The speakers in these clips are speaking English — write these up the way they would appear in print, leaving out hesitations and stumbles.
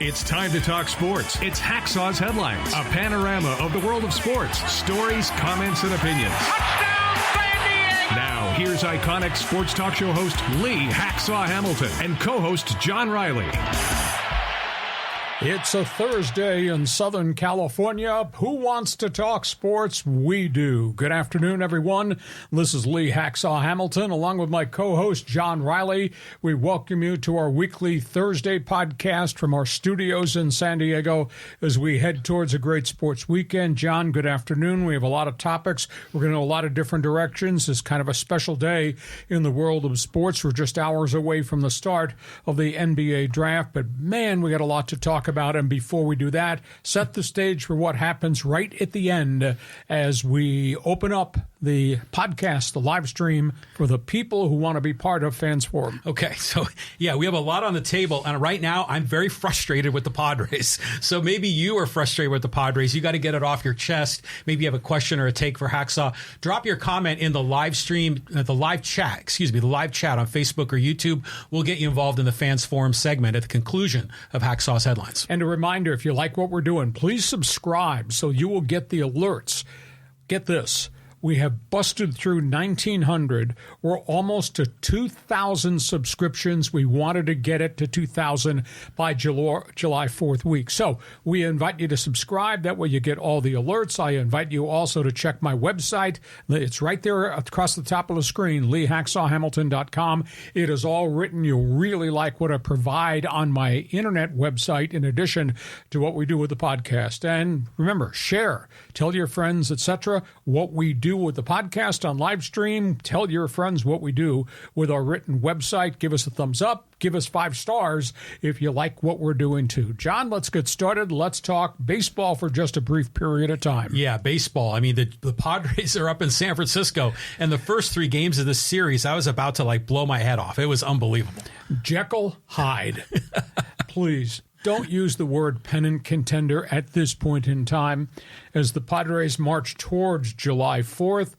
It's time to talk sports. It's Hacksaw's Headlines, a panorama of the world of sports, stories, comments, and opinions. Touchdown, San Diego! Now, here's iconic sports talk show host Lee Hacksaw Hamilton and co-host John Riley. It's a Thursday in Southern California. Who wants to talk sports? We do. Good afternoon, everyone. This is Lee Hacksaw Hamilton, along with my co-host John Riley. We welcome you to our weekly Thursday podcast from our studios in San Diego as we head towards a great sports weekend. John, good afternoon. We have a lot of topics. We're going to go a lot of different directions. It's kind of a special day in the world of sports. We're just hours away from the start of the NBA draft, but man, we got a lot to talk about. And before we do that, set the stage for what happens right at the end as we open up the podcast, the live stream for the people who want to be part of Fans Forum. Okay, so yeah, we have a lot on the table, and right now I'm very frustrated with the Padres. So maybe you are frustrated with the Padres. You got to get it off your chest. Maybe you have a question or a take for Hacksaw. Drop your comment in the live stream, the live chat on Facebook or YouTube. We'll get you involved in the Fans Forum segment at the conclusion of Hacksaw's Headlines. And a reminder, if you like what we're doing, please subscribe so you will get the alerts. Get this. We have busted through 1,900. We're almost to 2,000 subscriptions. We wanted to get it to 2,000 by July 4th week. So we invite you to subscribe. That way you get all the alerts. I invite you also to check my website. It's right there across the top of the screen, leehacksawhamilton.com. It is all written. You'll really like what I provide on my internet website in addition to what we do with the podcast. And remember, share, tell your friends, etc., what we do with the podcast on live stream. Tell your friends what we do with our written website. Give us a thumbs up. Give us 5 stars if you like what we're doing too. John, let's get started. Let's talk baseball for just a brief period of time. Yeah, baseball. I mean, the Padres are up in San Francisco, and the first 3 games of this series, I was about to blow my head off. It was unbelievable. Jekyll Hyde. Please. Don't use the word pennant contender at this point in time. As the Padres march towards July 4th,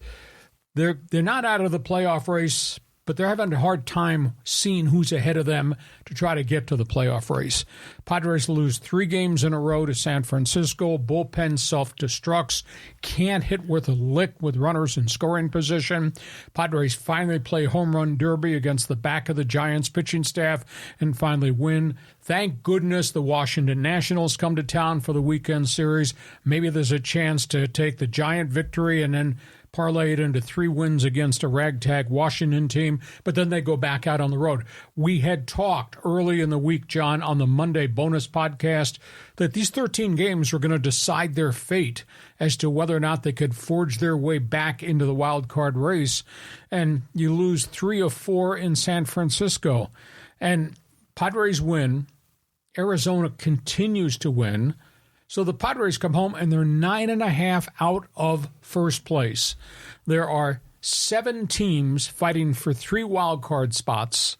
they're not out of the playoff race, but they're having a hard time seeing who's ahead of them to try to get to the playoff race. Padres lose 3 games in a row to San Francisco. Bullpen self-destructs. Can't hit with a lick with runners in scoring position. Padres finally play home run derby against the back of the Giants pitching staff and finally win. Thank goodness the Washington Nationals come to town for the weekend series. Maybe there's a chance to take the Giant victory and then parlay it into 3 wins against a ragtag Washington team, but then they go back out on the road. We had talked early in the week, John, on the Monday bonus podcast, that these 13 games were going to decide their fate as to whether or not they could forge their way back into the wild card race. And you lose 3 of 4 in San Francisco. And Padres win. Arizona continues to win. So the Padres come home, and they're 9.5 out of first place. There are 7 teams fighting for 3 wild card spots.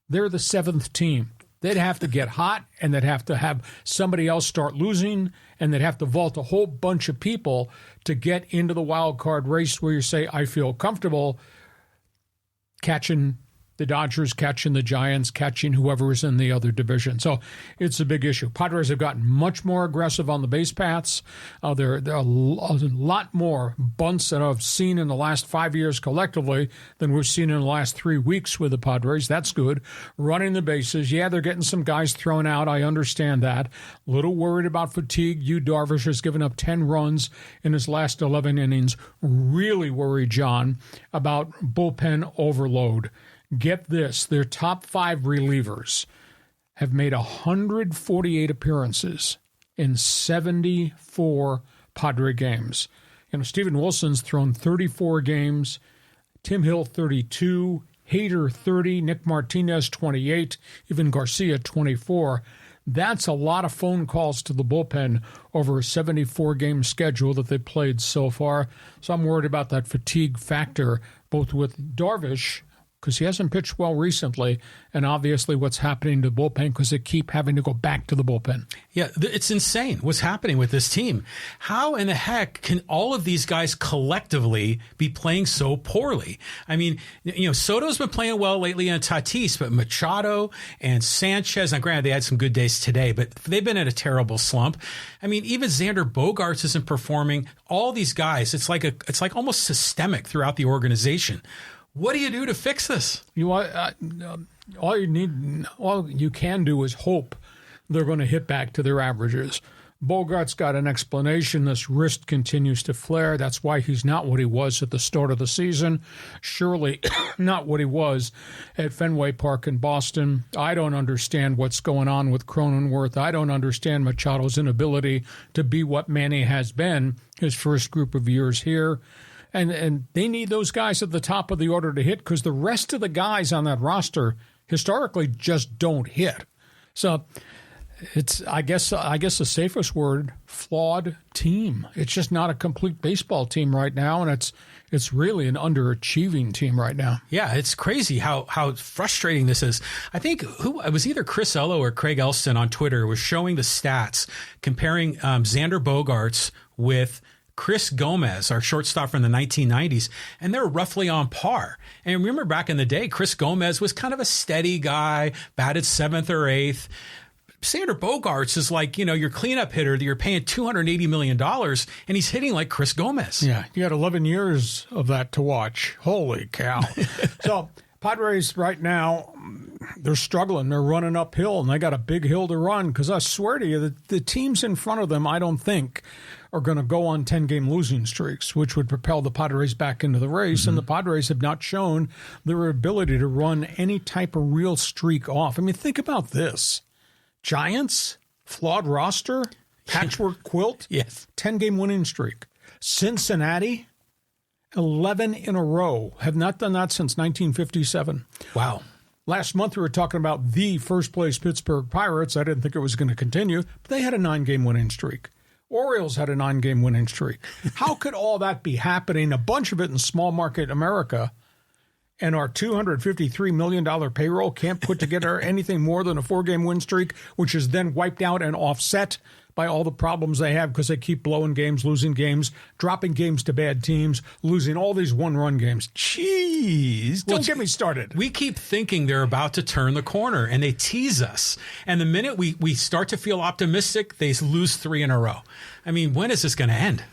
They're the 7th team. They'd have to get hot, and they'd have to have somebody else start losing, and they'd have to vault a whole bunch of people to get into the wild card race where you say, I feel comfortable catching the Dodgers, catching the Giants, catching whoever is in the other division. So it's a big issue. Padres have gotten much more aggressive on the base paths. There are a lot more bunts that I've seen in the last 5 years collectively than we've seen in the last 3 weeks with the Padres. That's good. Running the bases. Yeah, they're getting some guys thrown out. I understand that. A little worried about fatigue. Yu Darvish has given up 10 runs in his last 11 innings. Really worried, John, about bullpen overload. Get this, their top 5 relievers have made 148 appearances in 74 Padre games. Steven Wilson's thrown 34 games, Tim Hill 32, Hader 30, Nick Martinez 28, even Garcia 24. That's a lot of phone calls to the bullpen over a 74-game schedule that they played so far. So I'm worried about that fatigue factor, both with Darvish because he hasn't pitched well recently, and obviously what's happening to the bullpen because they keep having to go back to the bullpen. Yeah, it's insane what's happening with this team. How in the heck can all of these guys collectively be playing so poorly? I mean, Soto's been playing well lately and Tatis, but Machado and Sanchez, now granted they had some good days today, but they've been in a terrible slump. I mean, even Xander Bogaerts isn't performing. All these guys, it's like almost systemic throughout the organization. What do you do to fix this? All you can do is hope they're going to hit back to their averages. Bogart's got an explanation. This wrist continues to flare. That's why he's not what he was at the start of the season. Surely not what he was at Fenway Park in Boston. I don't understand what's going on with Cronenworth. I don't understand Machado's inability to be what Manny has been his first group of years here. And they need those guys at the top of the order to hit because the rest of the guys on that roster historically just don't hit. So it's, I guess the safest word, flawed team. It's just not a complete baseball team right now, and it's really an underachieving team right now. Yeah, it's crazy how frustrating this is. I think it was either Chris Ello or Craig Elston on Twitter was showing the stats comparing Xander Bogaerts with Chris Gomez, our shortstop from the 1990s, and they're roughly on par. And remember back in the day, Chris Gomez was kind of a steady guy, batted 7th or 8th. Xander Bogaerts is like, your cleanup hitter that you're paying $280 million, and he's hitting like Chris Gomez. Yeah, you had 11 years of that to watch. Holy cow. So Padres right now, they're struggling. They're running uphill, and they got a big hill to run because I swear to you, the teams in front of them, I don't think, are going to go on 10-game losing streaks, which would propel the Padres back into the race. Mm-hmm. And the Padres have not shown their ability to run any type of real streak off. I mean, think about this. Giants, flawed roster, patchwork quilt, yes, 10-game winning streak. Cincinnati, 11 in a row. Have not done that since 1957. Wow. Last month we were talking about the first-place Pittsburgh Pirates. I didn't think it was going to continue, but they had a 9-game winning streak. Orioles had a 9-game winning streak. How could all that be happening, a bunch of it in small market America, and our $253 million payroll can't put together anything more than a 4-game win streak, which is then wiped out and offset by all the problems they have because they keep blowing games, losing games, dropping games to bad teams, losing all these one-run games. Jeez, don't get me started. We keep thinking they're about to turn the corner, and they tease us. And the minute we start to feel optimistic, they lose 3 in a row. I mean, when is this going to end?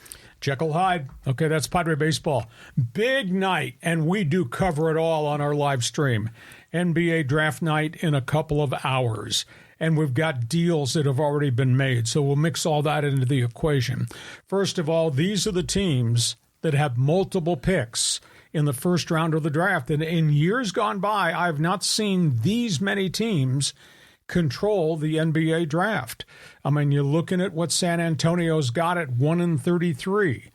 Jekyll Hyde. Okay, that's Padre Baseball. Big night, and we do cover it all on our live stream. NBA draft night in a couple of hours. And we've got deals that have already been made, so we'll mix all that into the equation. First of all, these are the teams that have multiple picks in the first round of the draft. And in years gone by, I've not seen these many teams control the NBA draft. I mean, you're looking at what San Antonio's got at 1-33.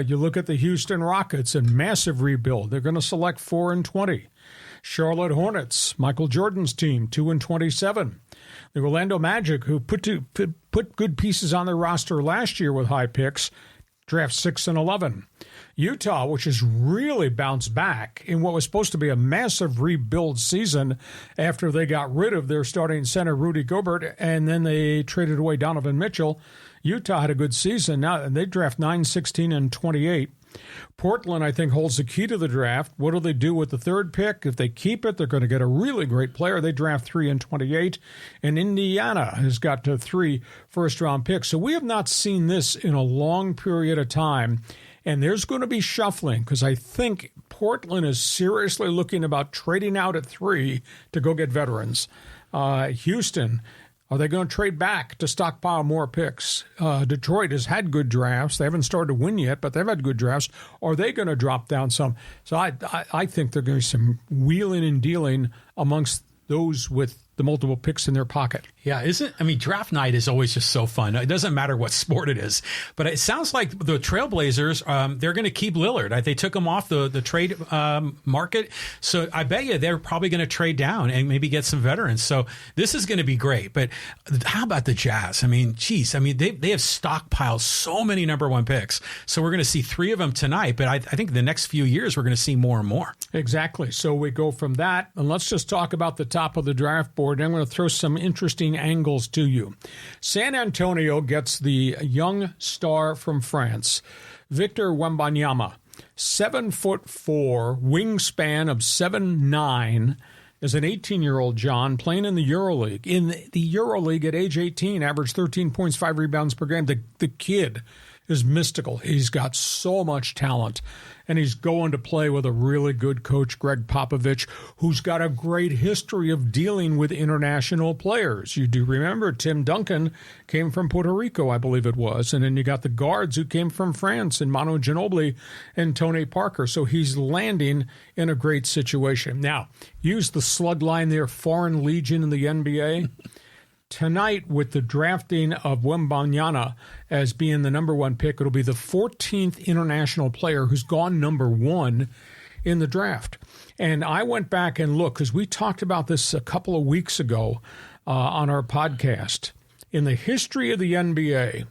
You look at the Houston Rockets, a massive rebuild. They're going to select 4-20. Charlotte Hornets, Michael Jordan's team, 2-27. The Orlando Magic, who put good pieces on their roster last year with high picks, draft 6-11. Utah, which has really bounced back in what was supposed to be a massive rebuild season after they got rid of their starting center, Rudy Gobert, and then they traded away Donovan Mitchell. Utah had a good season. Now they draft 9, 16, and 28. Portland, I think, holds the key to the draft. What do they do with the third pick? If they keep it, they're going to get a really great player. They draft 3 and 28. And Indiana has got 3 first-round picks. So we have not seen this in a long period of time. And there's going to be shuffling because I think Portland is seriously looking about trading out at 3 to go get veterans. Houston, are they going to trade back to stockpile more picks? Detroit has had good drafts. They haven't started to win yet, but they've had good drafts. Are they going to drop down some? So I think there's going to be some wheeling and dealing amongst those with the the multiple picks in their pocket. Yeah, draft night is always just so fun. It doesn't matter what sport it is. But it sounds like the Trailblazers, they're going to keep Lillard. They took him off the trade market. So I bet you they're probably going to trade down and maybe get some veterans. So this is going to be great. But how about the Jazz? They have stockpiled so many number one picks. So we're going to see 3 of them tonight. But I think the next few years we're going to see more and more. Exactly. So we go from that, and let's just talk about the top of the draft board. I'm going to throw some interesting angles to you. San Antonio gets the young star from France, Victor Wembanyama, 7'4", wingspan of 7'9", as an 18-year-old, John, playing in the EuroLeague. In the EuroLeague at age 18, averaged 13 points, 5 rebounds per game. The kid is mystical. He's got so much talent, and he's going to play with a really good coach, Greg Popovich, who's got a great history of dealing with international players. You do remember Tim Duncan came from Puerto Rico, I believe it was, and then you got the guards who came from France, and Manu Ginobili and Tony Parker. So he's landing in a great situation. Now, use the slug line there, Foreign Legion in the NBA. Tonight, with the drafting of Wembanyama as being the number one pick, it'll be the 14th international player who's gone number one in the draft. And I went back and looked, because we talked about this a couple of weeks ago on our podcast. In the history of the NBA,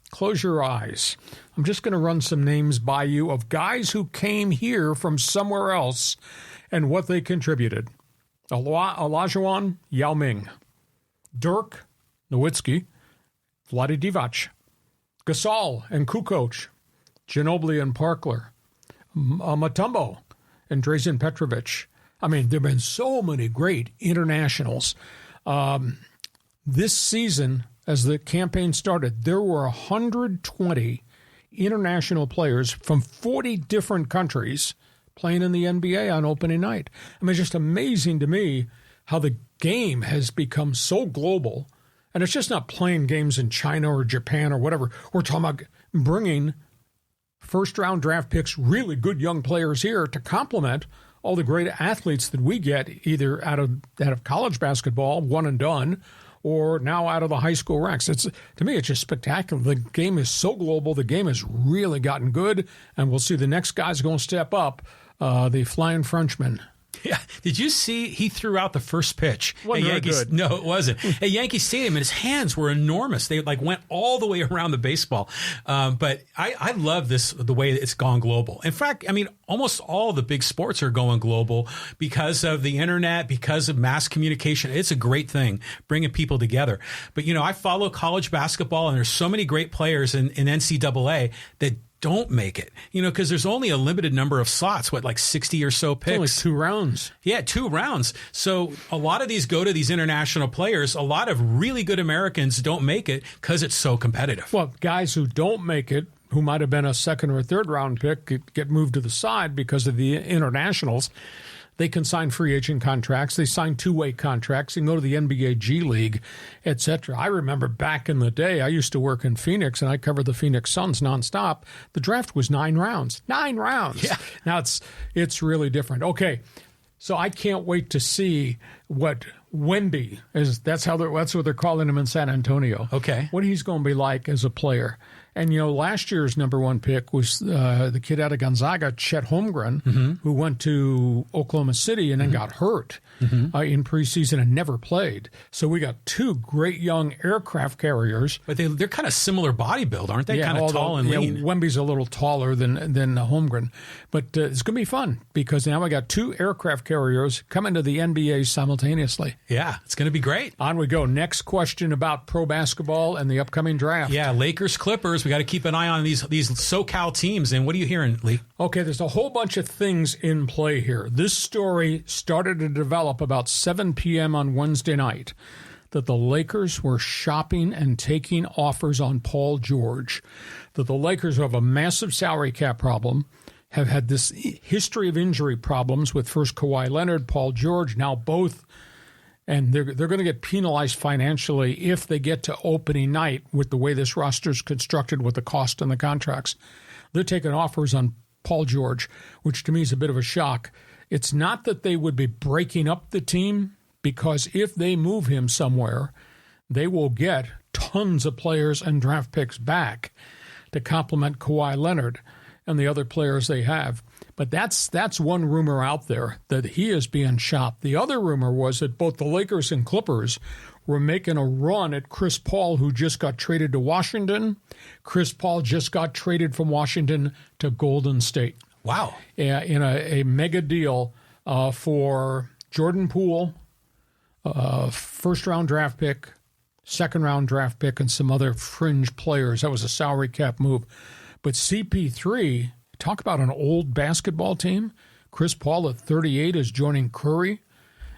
close your eyes. I'm just going to run some names by you of guys who came here from somewhere else and what they contributed. Olajuwon Yao Ming, Dirk Nowitzki, Vlade Divac, Gasol and Kukoc, Ginobili and Parkler, Mutombo and Drazen Petrovic. There have been so many great internationals. This season, as the campaign started, there were 120 international players from 40 different countries playing in the NBA on opening night. It's just amazing to me how the game has become so global, and it's just not playing games in China or Japan or whatever. We're talking about bringing first-round draft picks, really good young players here to complement all the great athletes that we get either out of college basketball, one and done, or now out of the high school ranks. To me, it's just spectacular. The game is so global. The game has really gotten good, and we'll see the next guy's going to step up, the Flying Frenchman. Yeah. Did you see he threw out the first pitch at Yankees? Good. No, it wasn't. At Yankee Stadium, and his hands were enormous. They went all the way around the baseball. But I love the way it's gone global. In fact, almost all the big sports are going global because of the internet, because of mass communication. It's a great thing, bringing people together. But, I follow college basketball, and there's so many great players in NCAA that don't make it, because there's only a limited number of slots, 60 or so picks. It's only 2 rounds. Yeah, 2 rounds. So a lot of these go to these international players. A lot of really good Americans don't make it because it's so competitive. Well, guys who don't make it, who might have been a second or third round pick, get moved to the side because of the internationals. They can sign free agent contracts. They sign 2-way contracts. They can go to the NBA G League, etc. I remember back in the day, I used to work in Phoenix, and I covered the Phoenix Suns nonstop. The draft was 9 rounds. 9 rounds. Yeah. Now it's really different. Okay, so I can't wait to see what Wemby is. That's what they're calling him in San Antonio. Okay, what he's going to be like as a player. And, last year's number one pick was the kid out of Gonzaga, Chet Holmgren, who went to Oklahoma City and then got hurt in preseason and never played. So we got 2 great young aircraft carriers. But they're kind of similar body build, aren't they? Kind of tall and lean. Wemby's a little taller than Holmgren. But it's going to be fun because now we got 2 aircraft carriers coming to the NBA simultaneously. Yeah, it's going to be great. On we go. Next question about pro basketball and the upcoming draft. Yeah, Lakers, Clippers. We got to keep an eye on these SoCal teams. And what are you hearing, Lee? Okay, there's a whole bunch of things in play here. This story started to develop about 7 p.m. on Wednesday night, that the Lakers were shopping and taking offers on Paul George, that the Lakers have a massive salary cap problem, have had this history of injury problems with first Kawhi Leonard, Paul George, now both. And they're going to get penalized financially if they get to opening night with the way this roster is constructed with the cost and the contracts. They're taking offers on Paul George, which to me is a bit of a shock. It's not that they would be breaking up the team because if they move him somewhere, they will get tons of players and draft picks back to complement Kawhi Leonard and the other players they have. But that's one rumor out there, that he is being shopped. The other rumor was that both the Lakers and Clippers were making a run at Chris Paul, who just got traded to Washington. Chris Paul just got traded from Washington to Golden State. Wow. In a mega deal for Jordan Poole, first-round draft pick, second-round draft pick, and some other fringe players. That was a salary cap move. But CP3, talk about an old basketball team. Chris Paul at 38 is joining Curry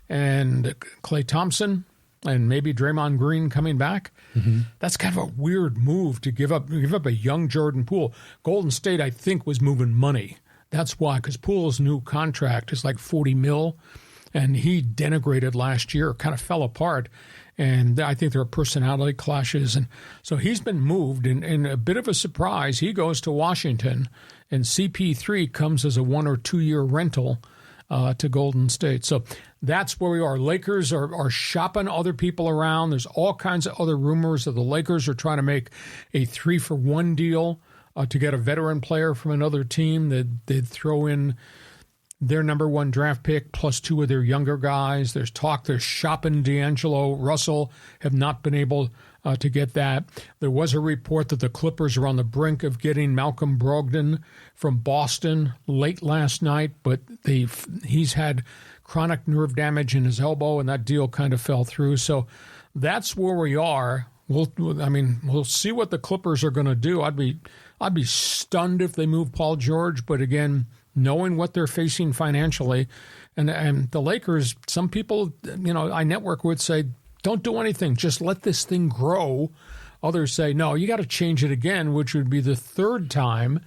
and Klay Thompson and maybe Draymond Green coming back. Mm-hmm. That's kind of a weird move to give up a young Jordan Poole. Golden State, I think, was moving money. That's why, because Poole's new contract is like $40 million, and he denigrated last year, kind of fell apart. And I think there are personality clashes. And so he's been moved. And a bit of a surprise, he goes to Washington, and CP3 comes as a 1 or 2 year rental to Golden State. So that's where we are. Lakers are shopping other people around. There's all kinds of other rumors that the Lakers are trying to make a 3-for-1 deal to get a veteran player from another team. They'd throw in their number 1 draft pick plus 2 of their younger guys. There's talk they're shopping D'Angelo Russell, have not been able to get that. There was a report that the Clippers are on the brink of getting Malcolm Brogdon from Boston late last night, but he's had chronic nerve damage in his elbow, and that deal kind of fell through. So that's where we are. We'll see what the Clippers are going to do. I'd be stunned if they move Paul George, but again, knowing what they're facing financially, and the Lakers, some people, I network with say, don't do anything, just let this thing grow. Others say, no, you got to change it again, which would be the third time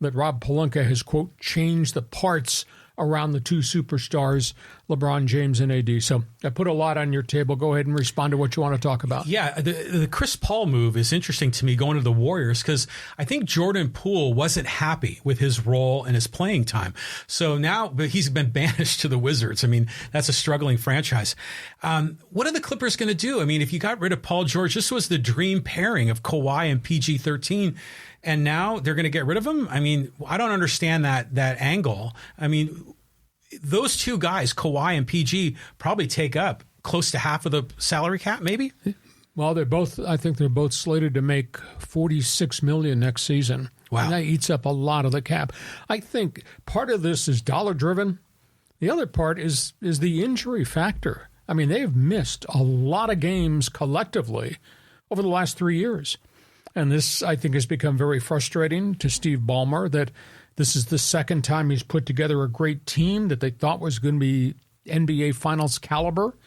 that Rob Pelinka has, quote, changed the parts around the two superstars, LeBron James and AD. So I put a lot on your table. Go ahead and respond to what you want to talk about. Yeah, the Chris Paul move is interesting to me going to the Warriors because I think Jordan Poole wasn't happy with his role and his playing time. So now he's been banished to the Wizards. I mean, that's a struggling franchise. What are the Clippers going to do? I mean, if you got rid of Paul George, this was the dream pairing of Kawhi and PG-13. And now they're going to get rid of him? I mean, I don't understand that angle. I mean, those two guys, Kawhi and PG, probably take up close to half of the salary cap, maybe? Well, I think they're both slated to make $46 million next season. Wow. And that eats up a lot of the cap. I think part of this is dollar driven. The other part is the injury factor. I mean, they've missed a lot of games collectively over the last 3 years. And this, I think, has become very frustrating to Steve Ballmer, that this is the second time he's put together a great team that they thought was going to be NBA Finals caliber.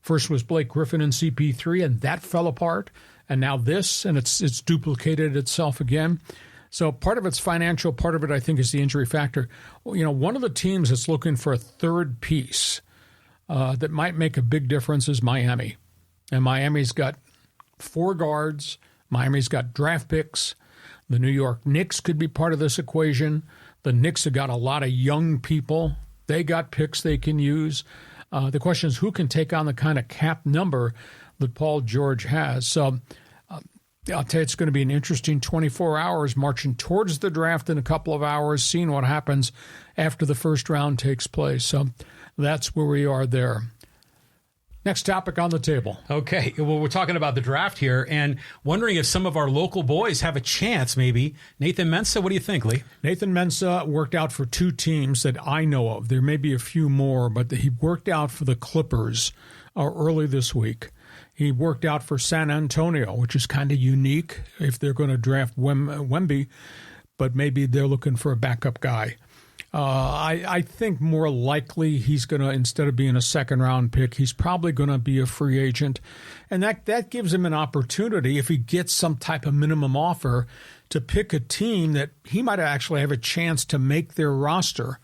First was Blake Griffin and CP3, and that fell apart. And now this, and it's duplicated itself again. So part of it's financial, part of it, I think, is the injury factor. One of the teams that's looking for a third piece that might make a big difference is Miami. And Miami's got 4 guards. Miami's got draft picks. The New York Knicks could be part of this equation. The Knicks have got a lot of young people. They got picks they can use. The question is, who can take on the kind of cap number that Paul George has? So I'll tell you, it's going to be an interesting 24 hours marching towards the draft in a couple of hours, seeing what happens after the first round takes place. So that's where we are there. Next topic on the table. Okay. Well, we're talking about the draft here and wondering if some of our local boys have a chance, maybe. Nathan Mensah, what do you think, Lee? Nathan Mensah worked out for 2 teams that I know of. There may be a few more, but he worked out for the Clippers early this week. He worked out for San Antonio, which is kind of unique if they're going to draft Wemby, but maybe they're looking for a backup guy. I think more likely he's going to, instead of being a second-round pick, he's probably going to be a free agent. And that gives him an opportunity, if he gets some type of minimum offer, to pick a team that he might actually have a chance to make their roster.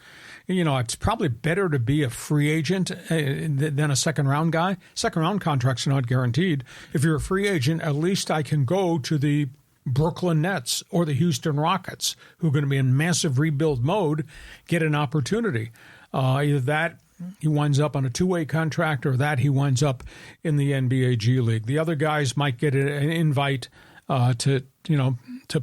It's probably better to be a free agent than a second-round guy. Second-round contracts are not guaranteed. If you're a free agent, at least I can go to the Brooklyn Nets or the Houston Rockets, who are going to be in massive rebuild mode, get an opportunity. Either that, he winds up on a two-way contract, or that he winds up in the NBA G League. The other guys might get an invite to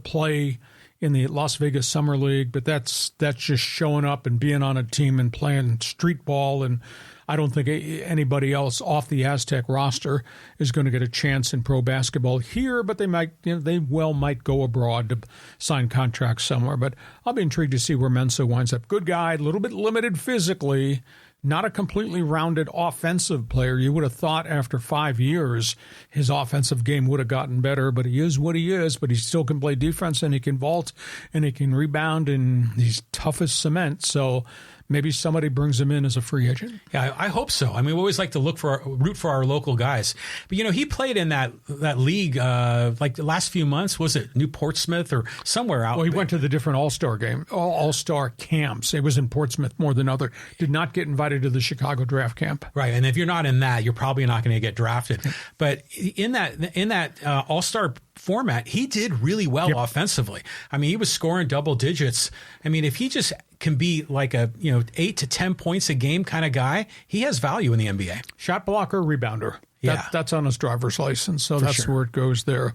play in the Las Vegas Summer League, but that's just showing up and being on a team and playing street ball. And I don't think anybody else off the Aztec roster is going to get a chance in pro basketball here, but they might go abroad to sign contracts somewhere. But I'll be intrigued to see where MENSAH winds up. Good guy, a little bit limited physically, not a completely rounded offensive player. You would have thought after 5 years his offensive game would have gotten better, but he is what he is. But he still can play defense, and he can vault, and he can rebound, and he's tough as cement. So maybe somebody brings him in as a free agent. Yeah, I hope so. I mean, we always like to root for our local guys. But, he played in that league like the last few months. Was it New Portsmouth or somewhere out? Well, he went to the different all-star camps. It was in Portsmouth more than other. Did not get invited to the Chicago draft camp. Right, and if you're not in that, you're probably not going to get drafted. But in that all-star format, he did really well offensively. I mean, he was scoring double digits. I mean, if he just can be like a 8 to 10 points a game kind of guy, he has value in the NBA. Shot blocker, rebounder. That's on his driver's license, so that's where it goes there.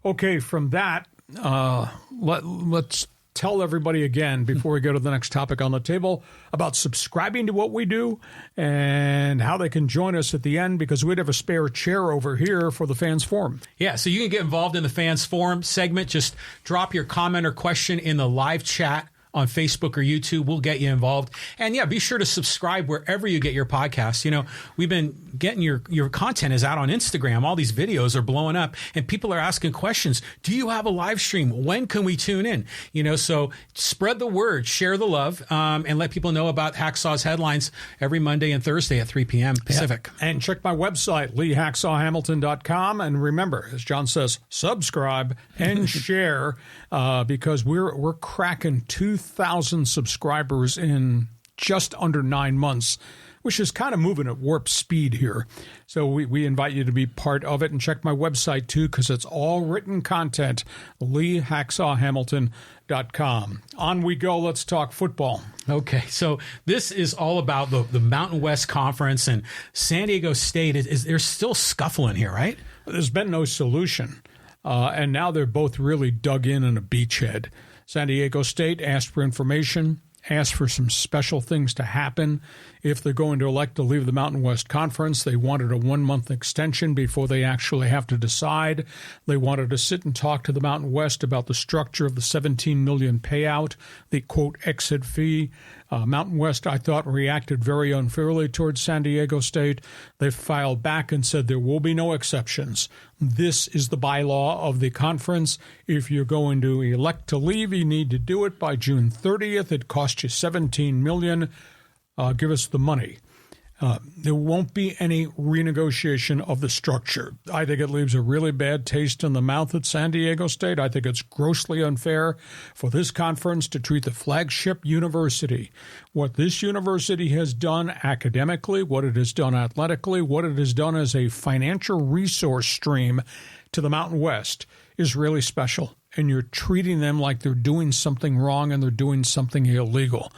Okay, from that, let's tell everybody again before we go to the next topic on the table about subscribing to what we do and how they can join us at the end, because we'd have a spare chair over here for the Fans Forum. Yeah, so you can get involved in the Fans Forum segment. Just drop your comment or question in the live chat on Facebook or YouTube. We'll get you involved. And yeah, be sure to subscribe wherever you get your podcasts. We've been getting your content is out on Instagram. All these videos are blowing up and people are asking questions. Do you have a live stream? When can we tune in? So spread the word, share the love, and let people know about Hacksaw's headlines every Monday and Thursday at 3 p.m. Pacific. Yeah. And check my website, leehacksawhamilton.com. And remember, as John says, subscribe and share because we're cracking 2,000 subscribers in just under 9 months, which is kind of moving at warp speed here. So we invite you to be part of it, and check my website too, because it's all written content, leehacksawhamilton.com. On we go. Let's talk football. Okay, so this is all about the Mountain West Conference, and San Diego State they're still scuffling here, right? There's been no solution, and now they're both really dug in a beachhead. San Diego State asked for information, asked for some special things to happen. If they're going to elect to leave the Mountain West Conference, they wanted a 1-month extension before they actually have to decide. They wanted to sit and talk to the Mountain West about the structure of the $17 million payout, the, quote, exit fee. Mountain West, I thought, reacted very unfairly towards San Diego State. They filed back and said there will be no exceptions. This is the bylaw of the conference. If you're going to elect to leave, you need to do it by June 30th. It costs you $17 million. Give us the money. There won't be any renegotiation of the structure. I think it leaves a really bad taste in the mouth at San Diego State. I think it's grossly unfair for this conference to treat the flagship university. What this university has done academically, what it has done athletically, what it has done as a financial resource stream to the Mountain West is really special. And you're treating them like they're doing something wrong and they're doing something illegal.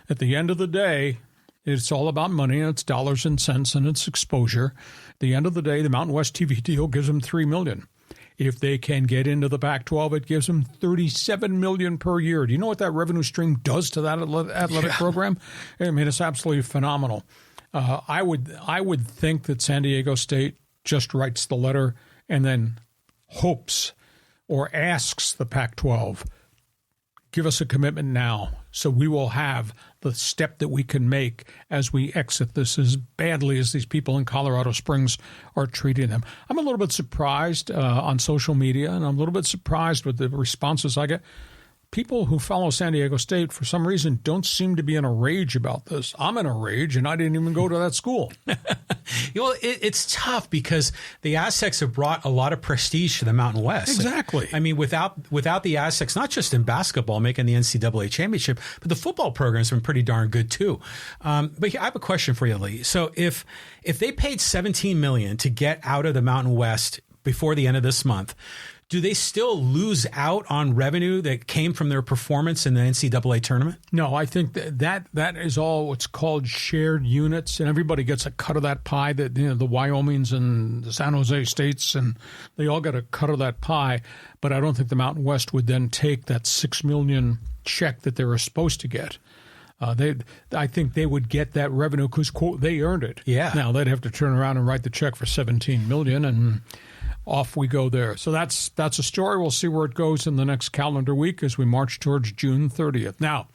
At the end of the day, it's all about money, and it's dollars and cents, and it's exposure. At the end of the day, the Mountain West TV deal gives them $3 million. If they can get into the Pac-12, it gives them $37 million per year. Do you know what that revenue stream does to that athletic program? I mean, it's absolutely phenomenal. I would think that San Diego State just writes the letter and then hopes or asks the Pac-12, give us a commitment now so we will have the step that we can make as we exit this as badly as these people in Colorado Springs are treating them. I'm a little bit surprised on social media, and I'm a little bit surprised with the responses I get. People who follow San Diego State, for some reason, don't seem to be in a rage about this. I'm in a rage, and I didn't even go to that school. Well, it's tough because the Aztecs have brought a lot of prestige to the Mountain West. Exactly. I mean, without the Aztecs, not just in basketball making the NCAA championship, but the football program's been pretty darn good too. But I have a question for you, Lee. So if they paid $17 million to get out of the Mountain West before the end of this month, do they still lose out on revenue that came from their performance in the NCAA tournament? No, I think that is all what's called shared units, and everybody gets a cut of that pie. That the Wyomings and the San Jose States, and they all get a cut of that pie. But I don't think the Mountain West would then take that $6 million check that they were supposed to get. I think they would get that revenue because, quote, they earned it. Yeah. Now they'd have to turn around and write the check for $17 million, and off we go there. So that's a story. We'll see where it goes in the next calendar week as we march towards June 30th. Now,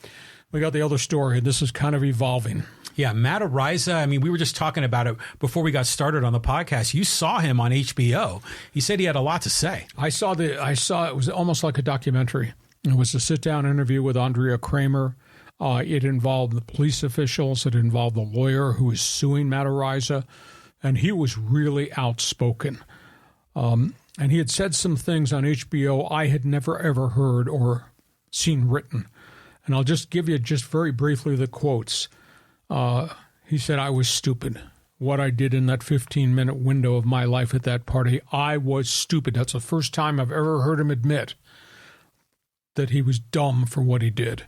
we got the other story, and this is kind of evolving. Yeah, Matt Araiza, I mean, we were just talking about it before we got started on the podcast. You saw him on HBO. He said he had a lot to say. I saw it was almost like a documentary. It was a sit-down interview with Andrea Kramer. It involved the police officials. It involved the lawyer who was suing Matt Araiza, and he was really outspoken. And he had said some things on HBO I had never, ever heard or seen written. And I'll just give you just very briefly the quotes. He said, "I was stupid. What I did in that 15-minute window of my life at that party, I was stupid." That's the first time I've ever heard him admit that he was dumb for what he did.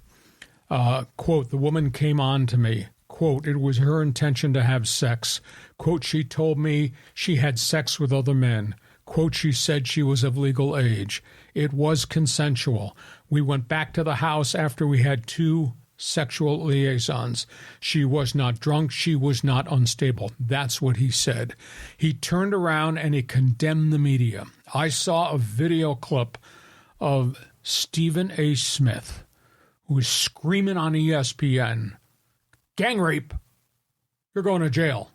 Quote, "The woman came on to me. Quote, it was her intention to have sex. Quote, she told me she had sex with other men. Quote, she said she was of legal age. It was consensual. We went back to the house after we had 2 sexual liaisons. She was not drunk. She was not unstable." That's what he said. He turned around and he condemned the media. I saw a video clip of Stephen A. Smith, who was screaming on ESPN, "Gang rape, you're going to jail."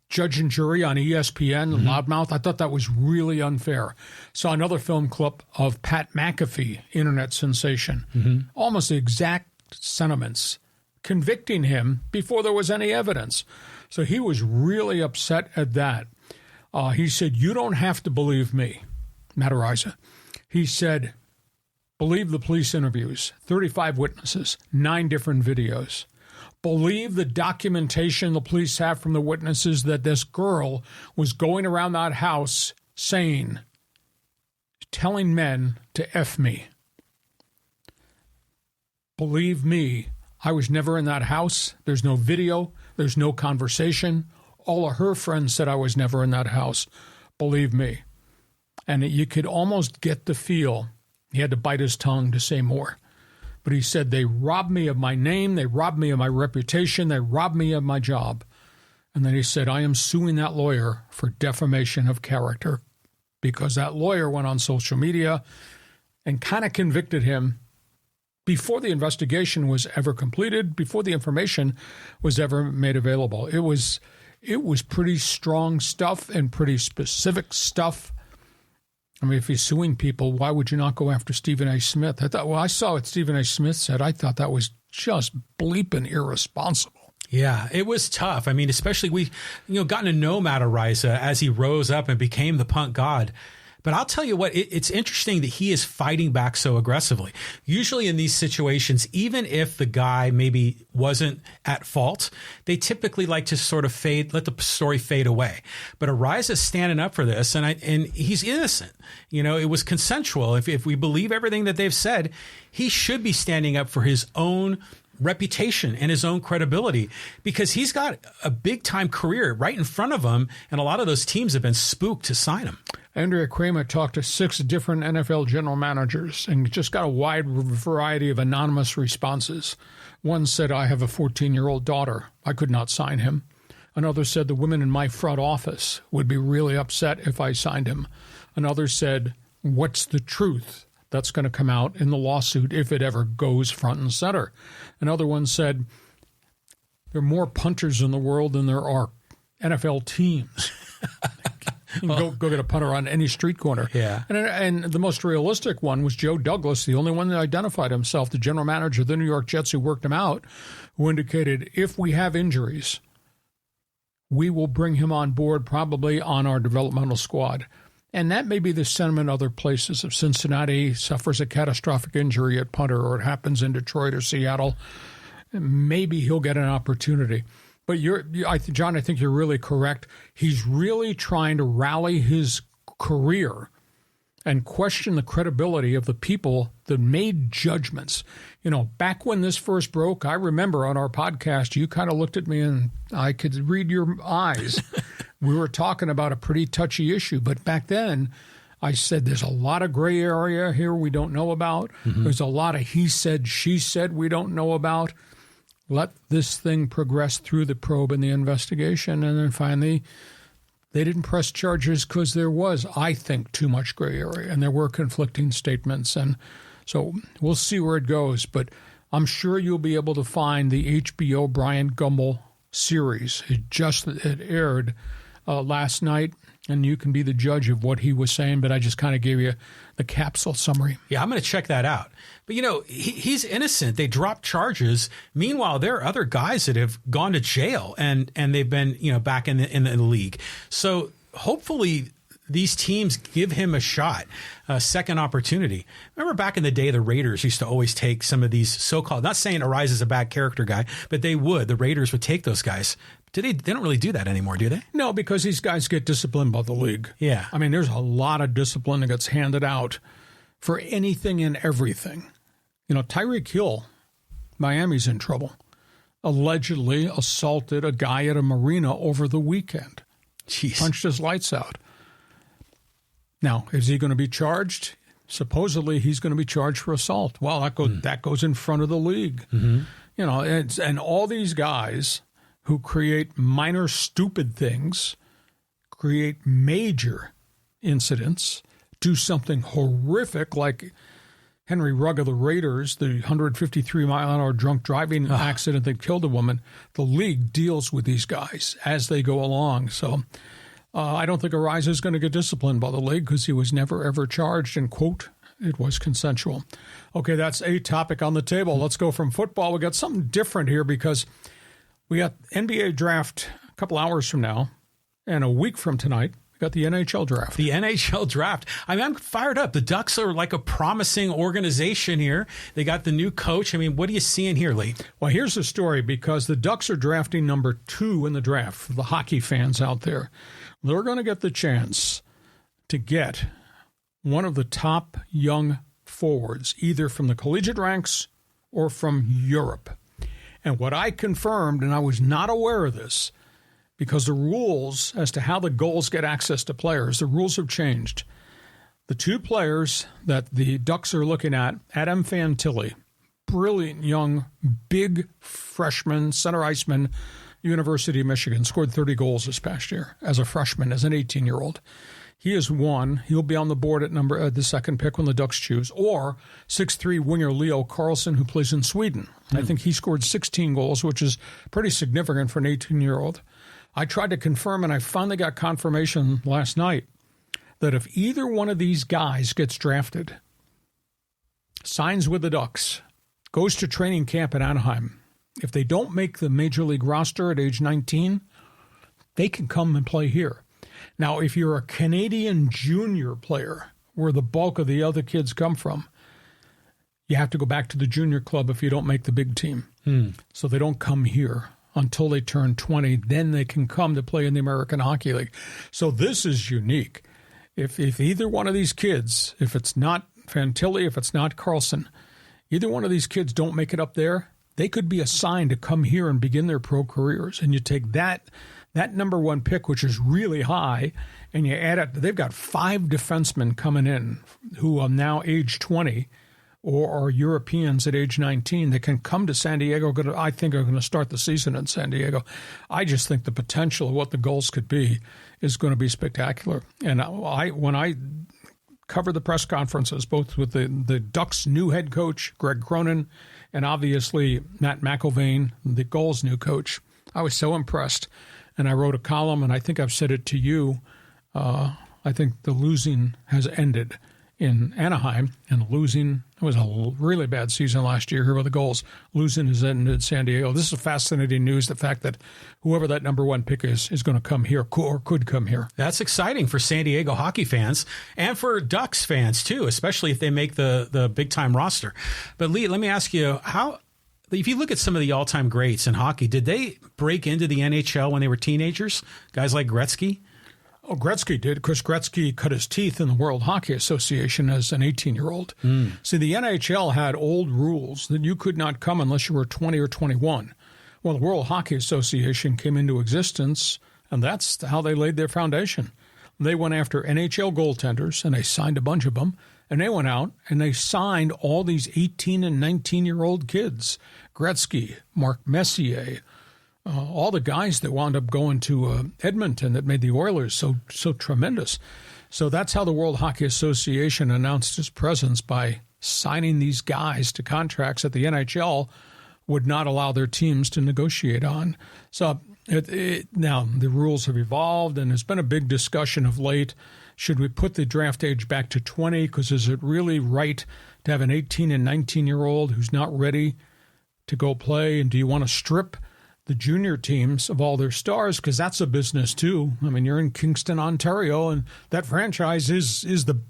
Judge and jury on ESPN, loudmouth. I thought that was really unfair. Saw another film clip of Pat McAfee, internet sensation, almost the exact sentiments, convicting him before there was any evidence. So he was really upset at that. He said, "You don't have to believe me," Matt Araiza. He said, "Believe the police interviews, 35 witnesses, 9 different videos. Believe the documentation the police have from the witnesses that this girl was going around that house saying, telling men to F me. Believe me, I was never in that house. There's no video. There's no conversation. All of her friends said I was never in that house. Believe me." And you could almost get the feel. He had to bite his tongue to say more. But he said, "They robbed me of my name. They robbed me of my reputation. They robbed me of my job." And then he said, "I am suing that lawyer for defamation of character," because that lawyer went on social media and kind of convicted him before the investigation was ever completed, before the information was ever made available. It was pretty strong stuff and pretty specific stuff. I mean, if he's suing people, why would you not go after Stephen A. Smith? I saw what Stephen A. Smith said. I thought that was just bleeping irresponsible. Yeah, it was tough. I mean, especially we, gotten to know Matt Araiza as he rose up and became the punt god. But I'll tell you what, it's interesting that he is fighting back so aggressively. Usually in these situations, even if the guy maybe wasn't at fault, they typically like to sort of let the story fade away. But Araiza's standing up for this, and he's innocent. It was consensual. If we believe everything that they've said, he should be standing up for his own reputation and his own credibility, because he's got a big time career right in front of him, and a lot of those teams have been spooked to sign him. Andrea Kramer talked to 6 different NFL general managers and just got a wide variety of anonymous responses. One said, "I have a 14-year-old daughter. I could not sign him." Another said, "The women in my front office would be really upset if I signed him." Another said, "What's the truth that's going to come out in the lawsuit if it ever goes front and center?" Another one said, "There are more punters in the world than there are NFL teams." You can go get a punter on any street corner. Yeah. And the most realistic one was Joe Douglas, the only one that identified himself, the general manager of the New York Jets who worked him out, who indicated, "If we have injuries, we will bring him on board, probably on our developmental squad." And that may be the sentiment other places. If Cincinnati suffers a catastrophic injury at punter, or it happens in Detroit or Seattle, maybe he'll get an opportunity. But John, I think you're really correct. He's really trying to rally his career and question the credibility of the people that made judgments. You know, back when this first broke, I remember on our podcast, you kind of looked at me and I could read your eyes. We were talking about a pretty touchy issue, but back then I said there's a lot of gray area here we don't know about. There's a lot of he said, she said we don't know about. Let this thing progress through the probe and the investigation, and then finally they didn't press charges because there was, I think, too much gray area, and there were conflicting statements. And so we'll see where it goes, but I'm sure you'll be able to find the HBO Bryant Gumbel series. It aired last night, and you can be the judge of what he was saying, but I just kind of gave you the capsule summary. Yeah, I'm going to check that out. But, you know, he's innocent. They dropped charges. Meanwhile, there are other guys that have gone to jail, and they've been, you know, back in the league. So hopefully these teams give him a shot, a second opportunity. Remember back in the day, the Raiders used to always take some of these so-called, not saying Araiza is a bad character guy, but they would. The Raiders would take those guys. They don't really do that anymore, do they? No, because these guys get disciplined by the league. Yeah. I mean, there's a lot of discipline that gets handed out for anything and everything. You know, Tyreek Hill, Miami's in trouble, allegedly assaulted a guy at a marina over the weekend. Jeez. Punched his lights out. Now, is he going to be charged? Supposedly, he's going to be charged for assault. Well, that goes in front of the league. You know, and all these guys who create minor stupid things, create major incidents, do something horrific like Henry Rugg of the Raiders, the 153-mile-an-hour drunk driving accident that killed a woman. The league deals with these guys as they go along. So I don't think Araiza is going to get disciplined by the league because he was never, ever charged, and, quote, it was consensual. Okay, that's a topic on the table. Let's go from football. We got something different here because we got NBA draft a couple hours from now, and a week from tonight, we got the NHL draft. The NHL draft. I mean, I'm fired up. The Ducks are like a promising organization here. They got the new coach. I mean, what are you seeing here, Lee? Well, here's the story, because the Ducks are drafting number 2 in the draft for the hockey fans out there. They're going to get the chance to get one of the top young forwards, either from the collegiate ranks or from Europe. And what I confirmed, and I was not aware of this, because the rules as to how the Gulls get access to players, the rules have changed. The 2 players that the Ducks are looking at, Adam Fantilli, brilliant young, big freshman, center iceman, University of Michigan, scored 30 goals this past year as a freshman, as an 18-year-old. He is one. He'll be on the board at the second pick when the Ducks choose. Or 6'3" winger Leo Carlsson, who plays in Sweden. I think he scored 16 goals, which is pretty significant for an 18-year-old. I tried to confirm, and I finally got confirmation last night that if either one of these guys gets drafted, signs with the Ducks, goes to training camp in Anaheim, if they don't make the Major League roster at age 19, they can come and play here. Now, if you're a Canadian junior player, where the bulk of the other kids come from, you have to go back to the junior club if you don't make the big team. So they don't come here until they turn 20. Then they can come to play in the American Hockey League. So this is unique. If either one of these kids, if it's not Fantilli, if it's not Carlson, either one of these kids don't make it up there, they could be assigned to come here and begin their pro careers. And you take that number 1 pick, which is really high, and you add it. They've got 5 defensemen coming in who are now age 20 or are Europeans at age 19 that can come to San Diego. I think are going to start the season in San Diego. I just think the potential of what the Gulls could be is going to be spectacular. And when I cover the press conferences, both with the Ducks' new head coach, Greg Cronin, and obviously Matt McIlvain, the Gulls' new coach, I was so impressed. And I wrote a column, and I think I've said it to you. I think the losing has ended in Anaheim, and it was a really bad season last year here with the Gulls. Losing has ended in San Diego. This is fascinating news, the fact that whoever that number 1 pick is going to come here or could come here. That's exciting for San Diego hockey fans and for Ducks fans, too, especially if they make the big-time roster. But, Lee, let me ask you, if you look at some of the all-time greats in hockey, did they break into the NHL when they were teenagers? Guys like Gretzky? Oh, Gretzky did. Of course, Gretzky cut his teeth in the World Hockey Association as an 18-year-old. See, the NHL had old rules that you could not come unless you were 20 or 21. Well, the World Hockey Association came into existence, and that's how they laid their foundation. They went after NHL goaltenders, and they signed a bunch of them. And they went out and they signed all these 18 and 19-year-old kids. Gretzky, Mark Messier, all the guys that wound up going to Edmonton that made the Oilers so tremendous. So that's how the World Hockey Association announced its presence, by signing these guys to contracts that the NHL would not allow their teams to negotiate on. So now the rules have evolved, and there's been a big discussion of late. Should we put the draft age back to 20? Because is it really right to have an 18 and 19-year-old who's not ready to go play? And do you want to strip the junior teams of all their stars? Because that's a business too. I mean, you're in Kingston, Ontario, and that franchise is the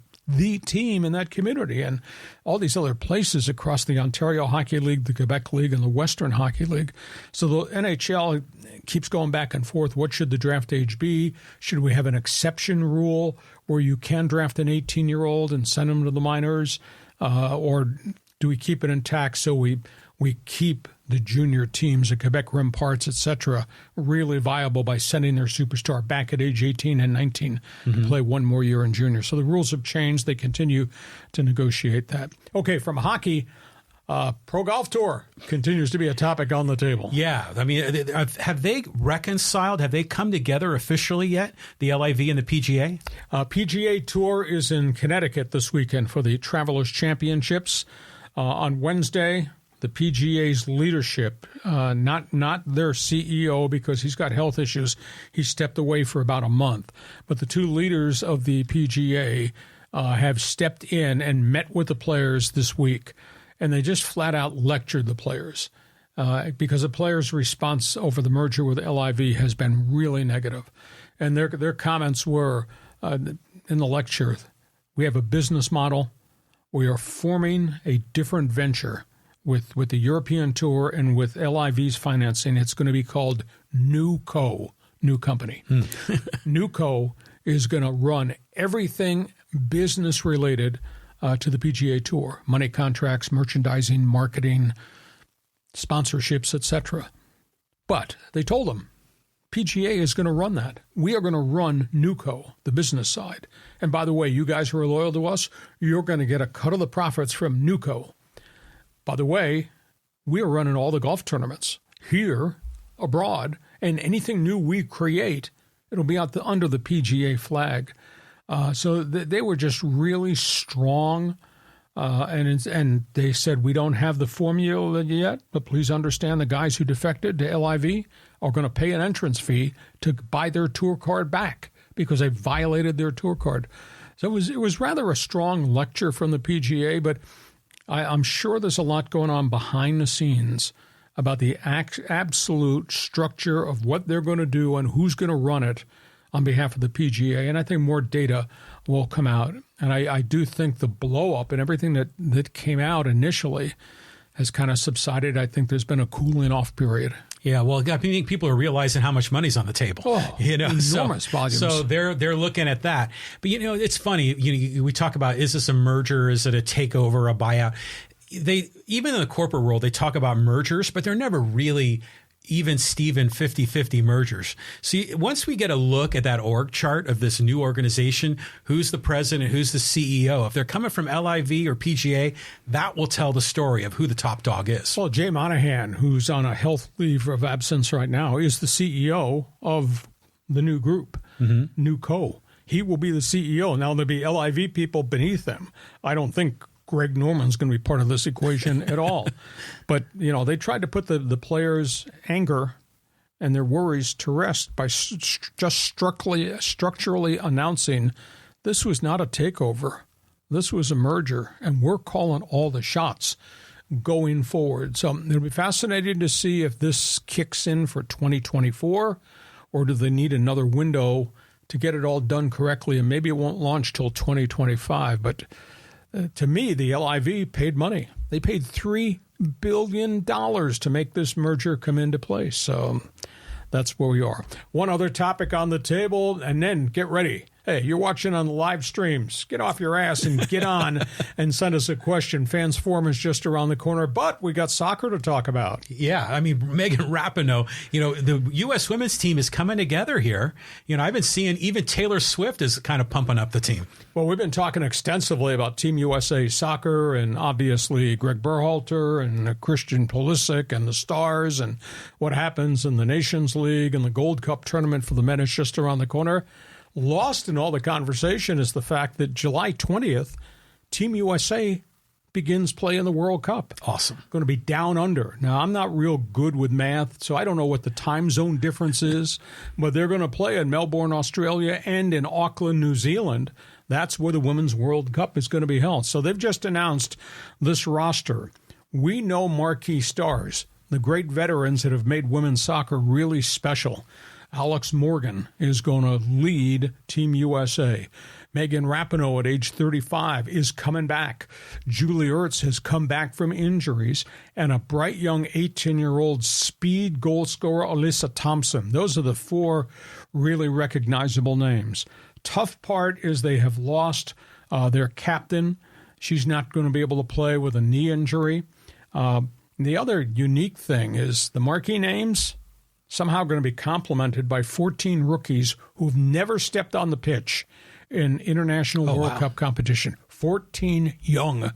team in that community. And all these other places across the Ontario Hockey League, the Quebec League, and the Western Hockey League. So the NHL keeps going back and forth. What should the draft age be? Should we have an exception rule where you can draft an 18-year-old and send them to the minors? Or do we keep it intact so we keep the junior teams, the Quebec Remparts, et cetera, really viable by sending their superstar back at age 18 and 19 to play one more year in junior? So the rules have changed. They continue to negotiate that. Okay, from hockey, Pro Golf Tour continues to be a topic on the table. Yeah. I mean, have they reconciled? Have they come together officially yet, the LIV and the PGA? PGA Tour is in Connecticut this weekend for the Travelers Championships. On Wednesday, the PGA's leadership, not their CEO because he's got health issues, he stepped away for about a month. But the two leaders of the PGA have stepped in and met with the players this week. And they just flat out lectured the players because the players' response over the merger with LIV has been really negative. And their comments were in the lecture, we have a business model. We are forming a different venture with the European Tour and with LIV's financing. It's going to be called NewCo, new company. NewCo is going to run everything business related to the PGA Tour: money contracts, merchandising, marketing, sponsorships, etc. But they told them, PGA is going to run that. We are going to run NewCo, the business side. And by the way, you guys who are loyal to us, you're going to get a cut of the profits from NewCo. By the way, we are running all the golf tournaments here, abroad, and anything new we create, it'll be under the PGA flag. So they were just really strong, and they said, we don't have the formula yet, but please understand the guys who defected to LIV are going to pay an entrance fee to buy their tour card back because they violated their tour card. So it was rather a strong lecture from the PGA, but I'm sure there's a lot going on behind the scenes about the absolute structure of what they're going to do and who's going to run it on behalf of the PGA, and I think more data will come out. And I do think the blow-up and everything that came out initially has kind of subsided. I think there's been a cooling off period. Yeah, well, I think people are realizing how much money's on the table. Oh, enormous volumes. So they're looking at that. But, it's funny. We talk about, is this a merger? Is it a takeover, a buyout? Even in the corporate world, they talk about mergers, but they're never really even Steven 50-50 mergers. See, once we get a look at that org chart of this new organization, who's the president, who's the CEO, if they're coming from LIV or PGA, that will tell the story of who the top dog is. Well, Jay Monahan, who's on a health leave of absence right now, is the CEO of the new group, NewCo. He will be the CEO. Now, there'll be LIV people beneath him. I don't think Greg Norman's going to be part of this equation at all. But, they tried to put the players' anger and their worries to rest by just structurally announcing this was not a takeover. This was a merger, and we're calling all the shots going forward. So it'll be fascinating to see if this kicks in for 2024, or do they need another window to get it all done correctly, and maybe it won't launch till 2025. But to me, the LIV paid money. They paid $3 billion to make this merger come into place. So That's where we are. One other topic on the table, and then get ready. Hey, you're watching on the live streams. Get off your ass and get on and send us a question. Fans Forum is just around the corner, but we got soccer to talk about. Yeah, I mean, Megan Rapinoe, the U.S. women's team is coming together here. I've been seeing even Taylor Swift is kind of pumping up the team. Well, we've been talking extensively about Team USA soccer and obviously Greg Berhalter and Christian Pulisic and the Stars and what happens in the Nations League and the Gold Cup tournament for the men is just around the corner. Lost in all the conversation is the fact that July 20th, Team USA begins play in the World Cup. Awesome. Going to be down under. Now, I'm not real good with math, so I don't know what the time zone difference is, but they're going to play in Melbourne, Australia, and in Auckland, New Zealand. That's where the Women's World Cup is going to be held. So they've just announced this roster. We know marquee stars, the great veterans that have made women's soccer really special. Alex Morgan is going to lead Team USA. Megan Rapinoe at age 35 is coming back. Julie Ertz has come back from injuries. And a bright young 18-year-old speed goal scorer, Alyssa Thompson. Those are the four really recognizable names. Tough part is they have lost their captain. She's not going to be able to play with a knee injury. The other unique thing is the marquee names somehow going to be complemented by 14 rookies who've never stepped on the pitch in international World Cup competition. 14 young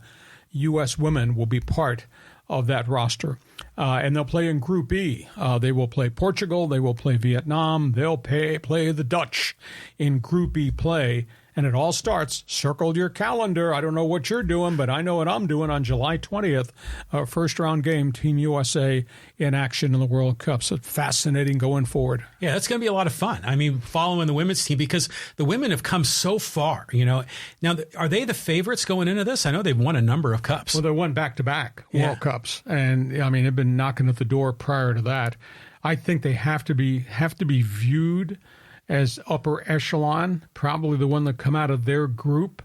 U.S. women will be part of that roster. And they'll play in Group E. They will play Portugal. They will play Vietnam. They'll play the Dutch in Group E play. And it all starts, circle your calendar. I don't know what you're doing, but I know what I'm doing on July 20th. First round game, Team USA in action in the World Cup. So fascinating going forward. Yeah, that's going to be a lot of fun. I mean, following the women's team because the women have come so far, Now, are they the favorites going into this? I know they've won a number of cups. Well, they won back-to-back World Cups. And, I mean, they've been knocking at the door prior to that. I think they have to be viewed as upper echelon, probably the one that come out of their group.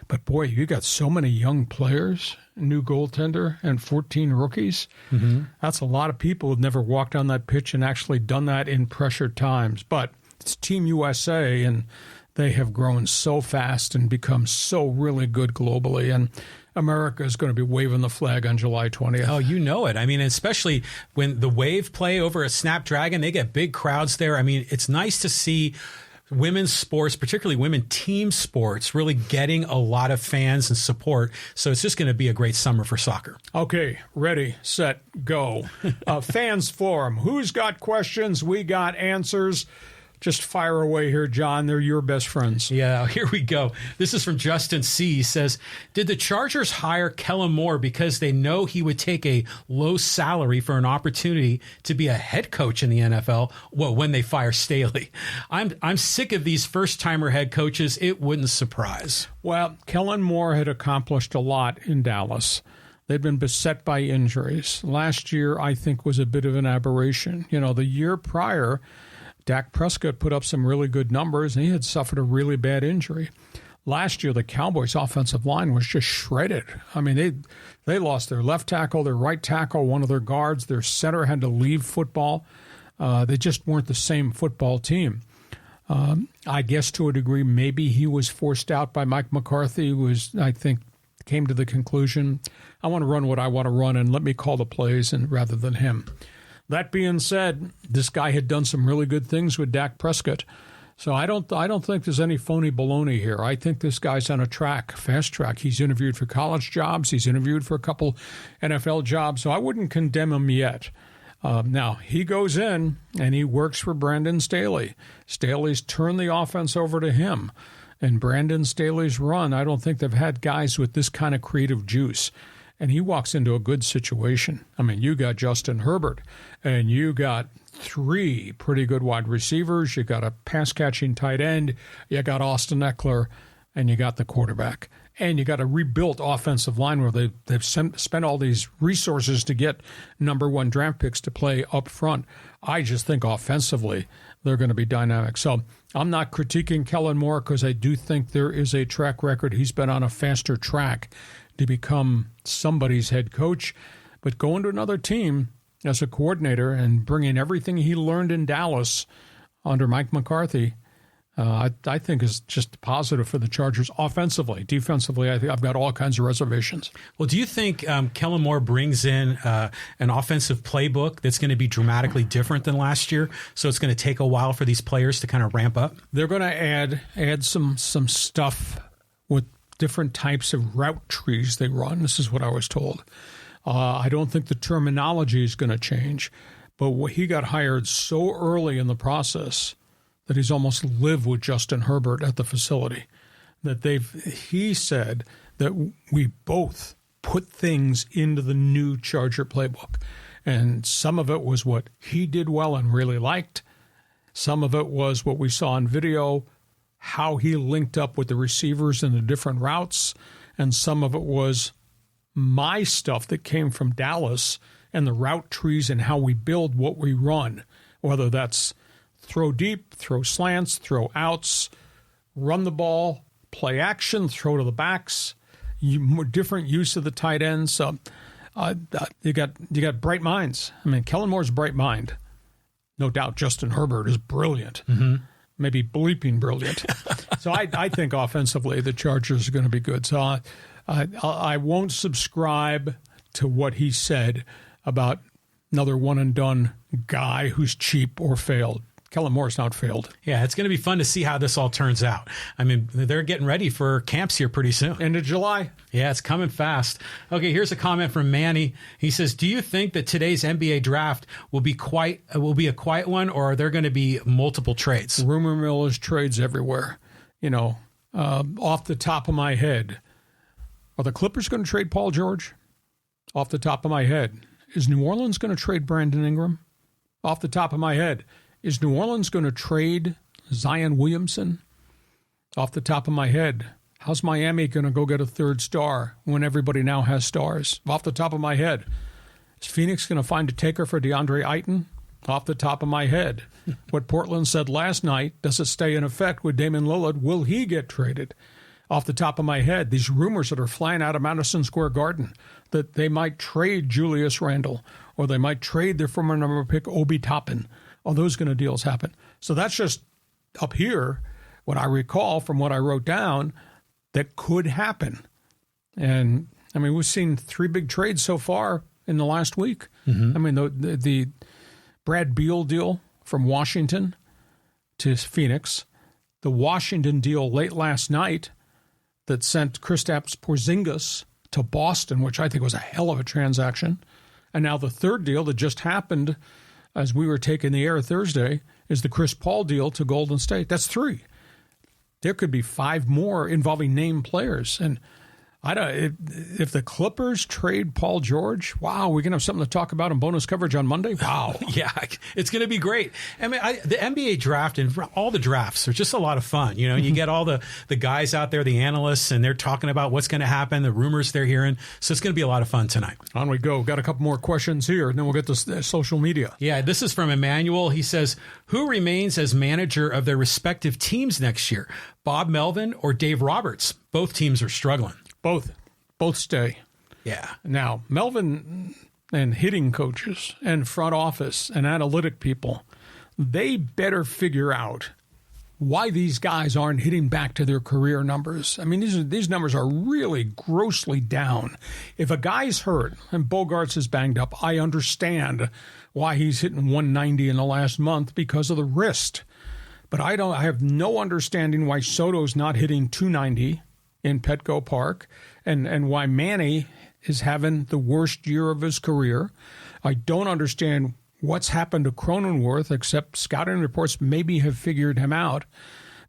But, boy, you got so many young players, new goaltender, and 14 rookies. Mm-hmm. That's a lot of people who've never walked on that pitch and actually done that in pressured times. But it's Team USA, and they have grown so fast and become so really good globally. And America is going to be waving the flag on July 20th. Oh, you know it. I mean, especially when the Wave play over at Snapdragon, they get big crowds there. I mean, it's nice to see women's sports, particularly women team sports, really getting a lot of fans and support. So it's just going to be a great summer for soccer. Okay, ready, set, go. Fans Forum. Who's got questions? We got answers. Just fire away here, John. They're your best friends. Yeah, here we go. This is from Justin C. He says, did the Chargers hire Kellen Moore because they know he would take a low salary for an opportunity to be a head coach in the NFL? Well, when they fire Staley. I'm sick of these first-timer head coaches. It wouldn't surprise. Well, Kellen Moore had accomplished a lot in Dallas. They'd been beset by injuries. Last year, I think, was a bit of an aberration. The year prior, Dak Prescott put up some really good numbers, and he had suffered a really bad injury. Last year, the Cowboys' offensive line was just shredded. I mean, they lost their left tackle, their right tackle, one of their guards. Their center had to leave football. They just weren't the same football team. I guess to a degree, maybe he was forced out by Mike McCarthy, who I think, came to the conclusion, I want to run what I want to run, and let me call the plays rather than him. That being said, this guy had done some really good things with Dak Prescott. So I don't think there's any phony baloney here. I think this guy's on a fast track. He's interviewed for college jobs. He's interviewed for a couple NFL jobs. So I wouldn't condemn him yet. Now, he goes in and he works for Brandon Staley. Staley's turned the offense over to him. And Brandon Staley's run, I don't think they've had guys with this kind of creative juice. And he walks into a good situation. I mean, you got Justin Herbert, and you got 3 pretty good wide receivers. You got a pass-catching tight end. You got Austin Eckler, and you got the quarterback. And you got a rebuilt offensive line where they've spent all these resources to get number 1 draft picks to play up front. I just think offensively they're going to be dynamic. So I'm not critiquing Kellen Moore because I do think there is a track record. He's been on a faster track to become somebody's head coach. But going to another team, as a coordinator and bringing everything he learned in Dallas under Mike McCarthy, I think is just positive for the Chargers offensively. Defensively, I think I've got all kinds of reservations. Well, do you think Kellen Moore brings in an offensive playbook that's going to be dramatically different than last year? So it's going to take a while for these players to kind of ramp up? They're going to add some stuff with different types of route trees they run. This is what I was told. I don't think the terminology is going to change, but he got hired so early in the process that he's almost lived with Justin Herbert at the facility. That he said that we both put things into the new Charger playbook. And some of it was what he did well and really liked. Some of it was what we saw in video, how he linked up with the receivers in the different routes. And some of it was my stuff that came from Dallas and the route trees and how we build what we run, whether that's throw deep, throw slants, throw outs, run the ball, play action, throw to the backs, different use of the tight ends. So you got bright minds. I mean, Kellen Moore's a bright mind. No doubt Justin Herbert is brilliant, maybe bleeping brilliant. So I think offensively the Chargers are going to be good. So I won't subscribe to what he said about another one-and-done guy who's cheap or failed. Kellen Moore's not failed. Yeah, it's going to be fun to see how this all turns out. I mean, they're getting ready for camps here pretty soon. End of July. Yeah, it's coming fast. Okay, here's a comment from Manny. He says, "Do you think that today's NBA draft will be a quiet one, or are there going to be multiple trades?" Rumor mill is trades everywhere. You know, off the top of my head, are the Clippers going to trade Paul George? Off the top of my head, is New Orleans going to trade Brandon Ingram? Off the top of my head, is New Orleans going to trade Zion Williamson? Off the top of my head, how's Miami going to go get a third star when everybody now has stars? Off the top of my head, is Phoenix going to find a taker for DeAndre Ayton? Off the top of my head, what Portland said last night, does it stay in effect with Damian Lillard? Will he get traded? Off the top of my head, these rumors that are flying out of Madison Square Garden that they might trade Julius Randle or they might trade their former number pick Obi Toppin. Are those going to deals happen? So that's just up here, what I recall from what I wrote down, that could happen. And, I mean, we've seen 3 big trades so far in the last week. I mean, the Brad Beal deal from Washington to Phoenix, the Washington deal late last night that sent Kristaps Porzingis to Boston, which I think was a hell of a transaction. And now the third deal that just happened as we were taking the air Thursday is the Chris Paul deal to Golden State. That's 3. There could be 5 more involving named players. And I don't. If the Clippers trade Paul George, wow, we're going to have something to talk about in bonus coverage on Monday. Wow. Yeah, it's going to be great. I mean, the NBA draft and all the drafts are just a lot of fun. You know, you get all the guys out there, the analysts, and they're talking about what's going to happen, the rumors they're hearing. So it's going to be a lot of fun tonight. On we go. Got a couple more questions here, and then we'll get to social media. Yeah, this is from Emmanuel. He says, who remains as manager of their respective teams next year, Bob Melvin or Dave Roberts? Both teams are struggling. Both stay. Yeah. Now, Melvin and hitting coaches and front office and analytic people, they better figure out why these guys aren't hitting back to their career numbers. I mean, these numbers are really grossly down. If a guy's hurt and Bogarts is banged up, I understand why he's hitting 190 in the last month because of the wrist. But I have no understanding why Soto's not hitting 290 in Petco Park, and why Manny is having the worst year of his career. I don't understand what's happened to Cronenworth, except scouting reports maybe have figured him out.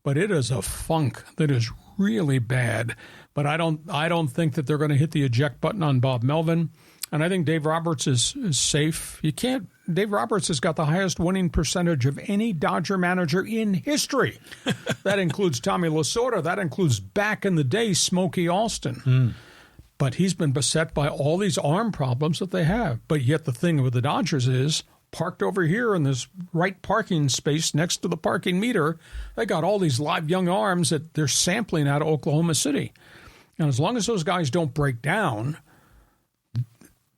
But it is a funk that is really bad. But I don't think that they're going to hit the eject button on Bob Melvin. And I think Dave Roberts is safe. Dave Roberts has got the highest winning percentage of any Dodger manager in history. That includes Tommy Lasorda. That includes back in the day Smokey Alston. But he's been beset by all these arm problems that they have. But yet the thing with the Dodgers is, parked over here in this right parking space next to the parking meter, they got all these live young arms that they're sampling out of Oklahoma City. And as long as those guys don't break down,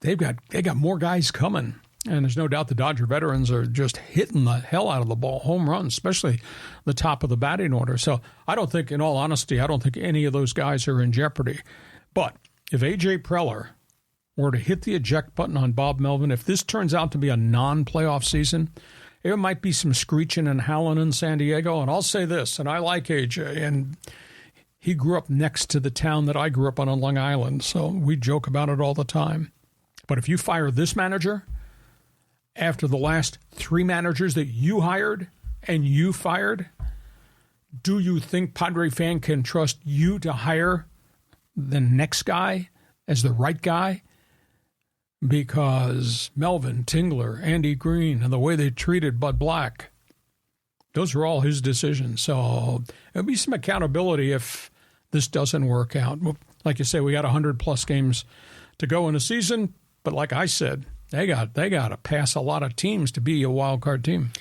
they got more guys coming. And there's no doubt the Dodger veterans are just hitting the hell out of the ball, home runs, especially the top of the batting order. So I don't think, in all honesty, I don't think any of those guys are in jeopardy. But if A.J. Preller were to hit the eject button on Bob Melvin, if this turns out to be a non-playoff season, there might be some screeching and howling in San Diego. And I'll say this, and I like A.J., and he grew up next to the town that I grew up on Long Island, so we joke about it all the time. But if you fire this manager after the last 3 managers that you hired and you fired, do you think Padre fan can trust you to hire the next guy as the right guy? Because Melvin, Tingler, Andy Green, and the way they treated Bud Black, those are all his decisions. So there'll be some accountability if this doesn't work out. Like you say, we got 100-plus games to go in a season, but like I said, They got to pass a lot of teams to be a wild card team.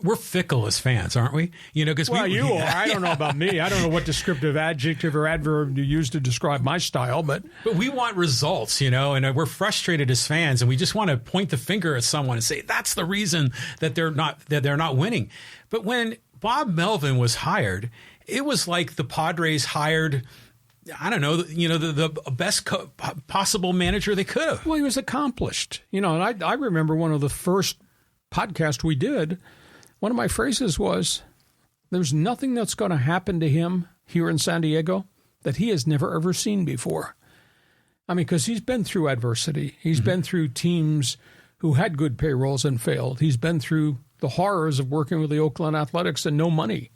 We're fickle as fans, aren't we? Because you are. I don't know about me. I don't know what descriptive adjective or adverb you use to describe my style, but we want results, and we're frustrated as fans, and we just want to point the finger at someone and say that's the reason that they're not winning. But when Bob Melvin was hired, it was like the Padres hired, I don't know, the best possible manager they could have. Well, he was accomplished, and I remember one of the first podcasts we did, one of my phrases was, there's nothing that's going to happen to him here in San Diego that he has never ever seen before. I mean, because he's been through adversity. He's been through teams who had good payrolls and failed. He's been through the horrors of working with the Oakland Athletics and no money,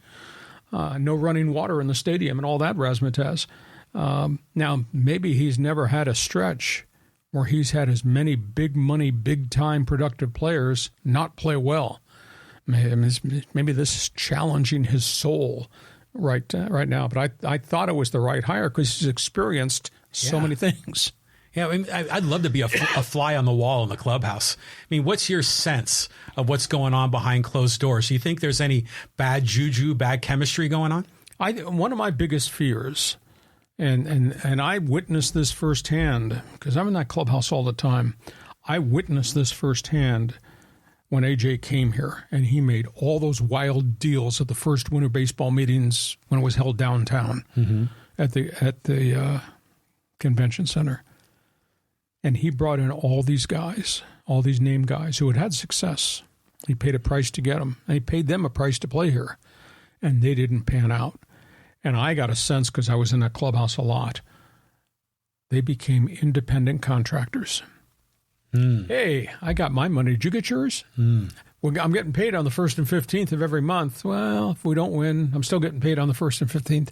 no running water in the stadium and all that razzmatazz. Now, maybe he's never had a stretch where he's had as many big money, big time productive players not play well. Maybe this is challenging his soul right now. But I thought it was the right hire because he's experienced so many things. Yeah, I'd love to be a fly on the wall in the clubhouse. I mean, what's your sense of what's going on behind closed doors? Do you think there's any bad juju, bad chemistry going on? One of my biggest fears, and I witnessed this firsthand because I'm in that clubhouse all the time. I witnessed this firsthand when AJ came here and he made all those wild deals at the first winter baseball meetings when it was held downtown at the convention center. And he brought in all these guys, all these name guys who had had success. He paid a price to get them, and he paid them a price to play here. And they didn't pan out. And I got a sense, because I was in that clubhouse a lot, they became independent contractors. Hey, I got my money. Did you get yours? Well, I'm getting paid on the 1st and 15th of every month. Well, if we don't win, I'm still getting paid on the 1st and 15th.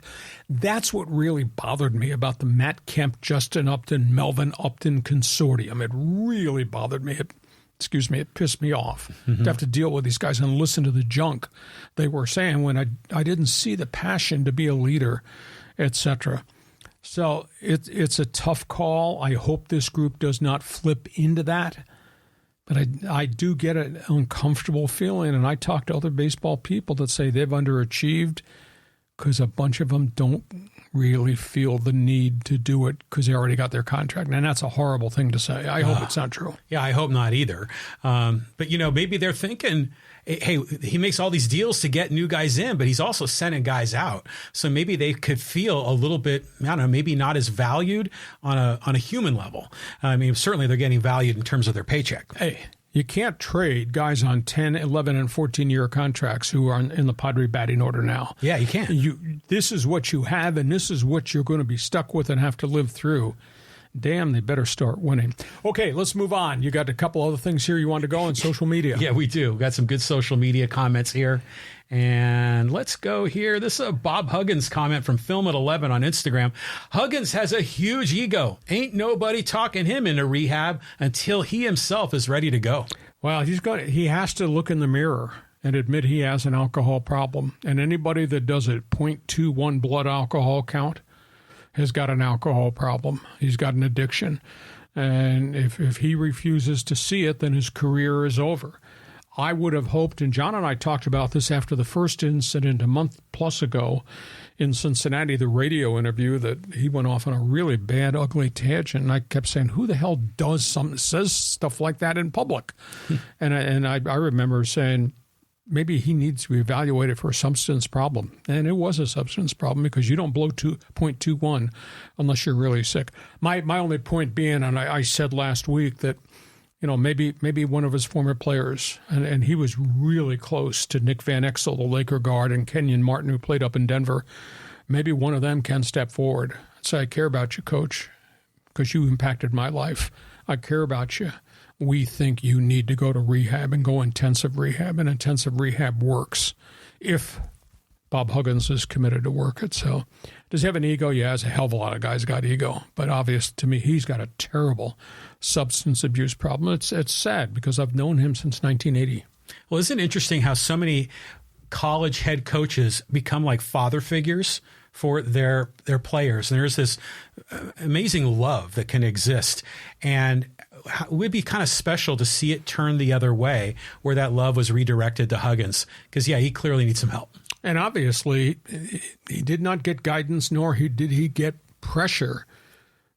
That's what really bothered me about the Matt Kemp, Justin Upton, Melvin Upton consortium. It really bothered me. It pissed me off to have to deal with these guys and listen to the junk they were saying when I didn't see the passion to be a leader, etc. So it's a tough call. I hope this group does not flip into that. But I do get an uncomfortable feeling, and I talk to other baseball people that say they've underachieved because a bunch of them don't really feel the need to do it because they already got their contract. And that's a horrible thing to say. I hope it's not true. Yeah, I hope not either. But, maybe they're thinking, hey, he makes all these deals to get new guys in, but he's also sending guys out. So maybe they could feel a little bit, I don't know, maybe not as valued on a human level. I mean, certainly they're getting valued in terms of their paycheck. Hey, you can't trade guys on 10, 11, and 14-year contracts who are in the Padre batting order now. Yeah, you can't. This is what you have, and this is what you're going to be stuck with and have to live through. Damn, they better start winning. Okay, let's move on. You got a couple other things here you want to go on social media. Yeah, we do. We've got some good social media comments here. And let's go here. This is a Bob Huggins comment from Film at 11 on Instagram. Huggins has a huge ego. Ain't nobody talking him into rehab until he himself is ready to go. Well, he has to look in the mirror and admit he has an alcohol problem. And anybody that does a 0.21 blood alcohol count has got an alcohol problem. He's got an addiction. And if he refuses to see it, then his career is over. I would have hoped, and John and I talked about this after the first incident a month plus ago in Cincinnati, the radio interview, that he went off on a really bad, ugly tangent. And I kept saying, who the hell says stuff like that in public? And I remember saying, maybe he needs to be evaluated for a substance problem. And it was a substance problem because you don't blow 2.21 unless you're really sick. My only point being, and I said last week that, maybe one of his former players, and he was really close to Nick Van Exel, the Laker guard, and Kenyon Martin, who played up in Denver. Maybe one of them can step forward and say, I care about you, Coach, because you impacted my life. I care about you. We think you need to go to rehab and go intensive rehab, and intensive rehab works if Bob Huggins is committed to work it. So does he have an ego? Yeah, there's a hell of a lot of guys got ego. But obvious to me, he's got a terrible substance abuse problem. It's sad because I've known him since 1980. Well, isn't it interesting how so many college head coaches become like father figures for their players? And there's this amazing love that can exist. And it would be kind of special to see it turn the other way, where that love was redirected to Huggins. Because, yeah, he clearly needs some help. And obviously, he did not get guidance, nor did he get pressure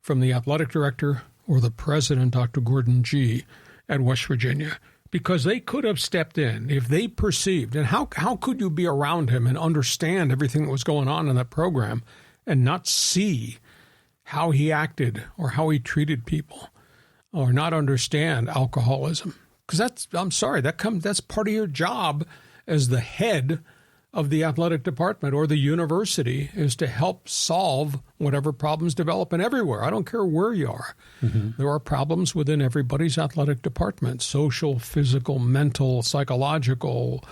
from the athletic director or the president, Dr. Gordon G., at West Virginia, because they could have stepped in if they perceived. And how could you be around him and understand everything that was going on in that program and not see how he acted or how he treated people or not understand alcoholism? Because that's part of your job as the head of the athletic department or the university, is to help solve whatever problems develop in everywhere. I don't care where you are. Mm-hmm. There are problems within everybody's athletic department: social, physical, mental, psychological,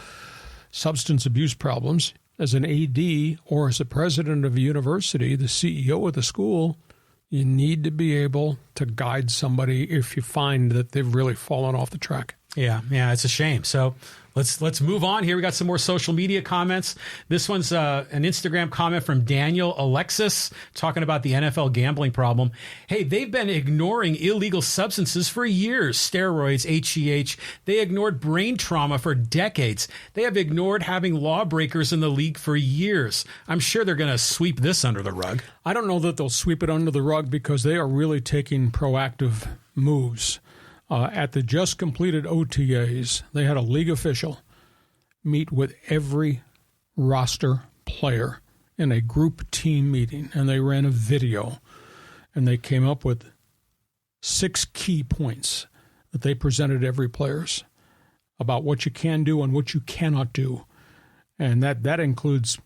substance abuse problems. As an AD or as a president of a university, the CEO of the school, you need to be able to guide somebody if you find that they've really fallen off the track. Yeah, it's a shame. So let's move on here. We got some more social media comments. This one's an Instagram comment from Daniel Alexis talking about the NFL gambling problem. Hey, they've been ignoring illegal substances for years. Steroids, HGH. They ignored brain trauma for decades. They have ignored having lawbreakers in the league for years. I'm sure they're going to sweep this under the rug. I don't know that they'll sweep it under the rug because they are really taking proactive moves. At the just completed OTAs, they had a league official meet with every roster player in a group team meeting, and they ran a video, and they came up with 6 key points that they presented to every players about what you can do and what you cannot do. And that includes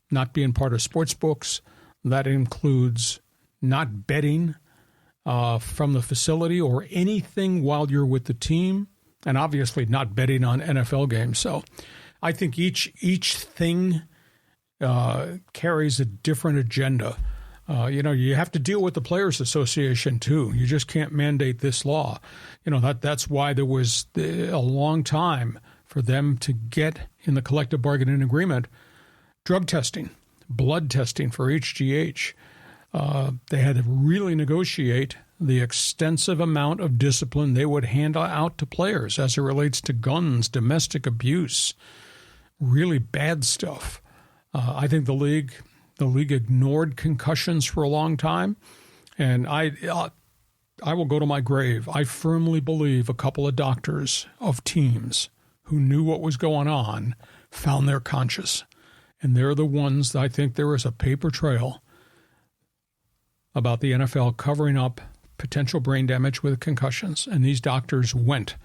not being part of sports books. That includes not betting from the facility or anything while you're with the team, and obviously not betting on NFL games. So I think each thing carries a different agenda. You have to deal with the Players Association too. You just can't mandate this law. That's why there was a long time for them to get in the collective bargaining agreement drug testing, blood testing for HGH. They had to really negotiate the extensive amount of discipline they would hand out to players as it relates to guns, domestic abuse, really bad stuff. I think the league ignored concussions for a long time, and I will go to my grave. I firmly believe a couple of doctors of teams who knew what was going on found their conscience, and they're the ones that I think there is a paper trail about the NFL covering up potential brain damage with concussions. And these doctors went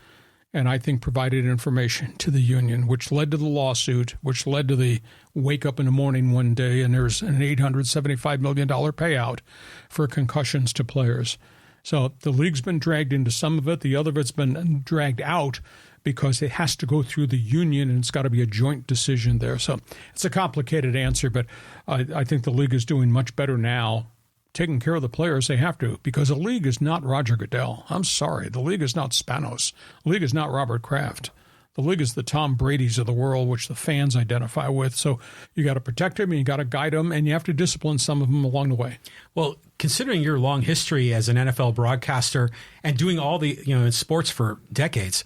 and I think provided information to the union, which led to the lawsuit, which led to the wake up in the morning one day and there's an $875 million payout for concussions to players. So the league's been dragged into some of it. The other of it's been dragged out because it has to go through the union and it's got to be a joint decision there. So it's a complicated answer, but I think the league is doing much better now, taking care of the players they have to, because the league is not Roger Goodell. I'm sorry. The league is not Spanos. The league is not Robert Kraft. The league is the Tom Brady's of the world, which the fans identify with. So you got to protect them and you got to guide them and you have to discipline some of them along the way. Well, considering your long history as an NFL broadcaster and doing all the, in sports for decades,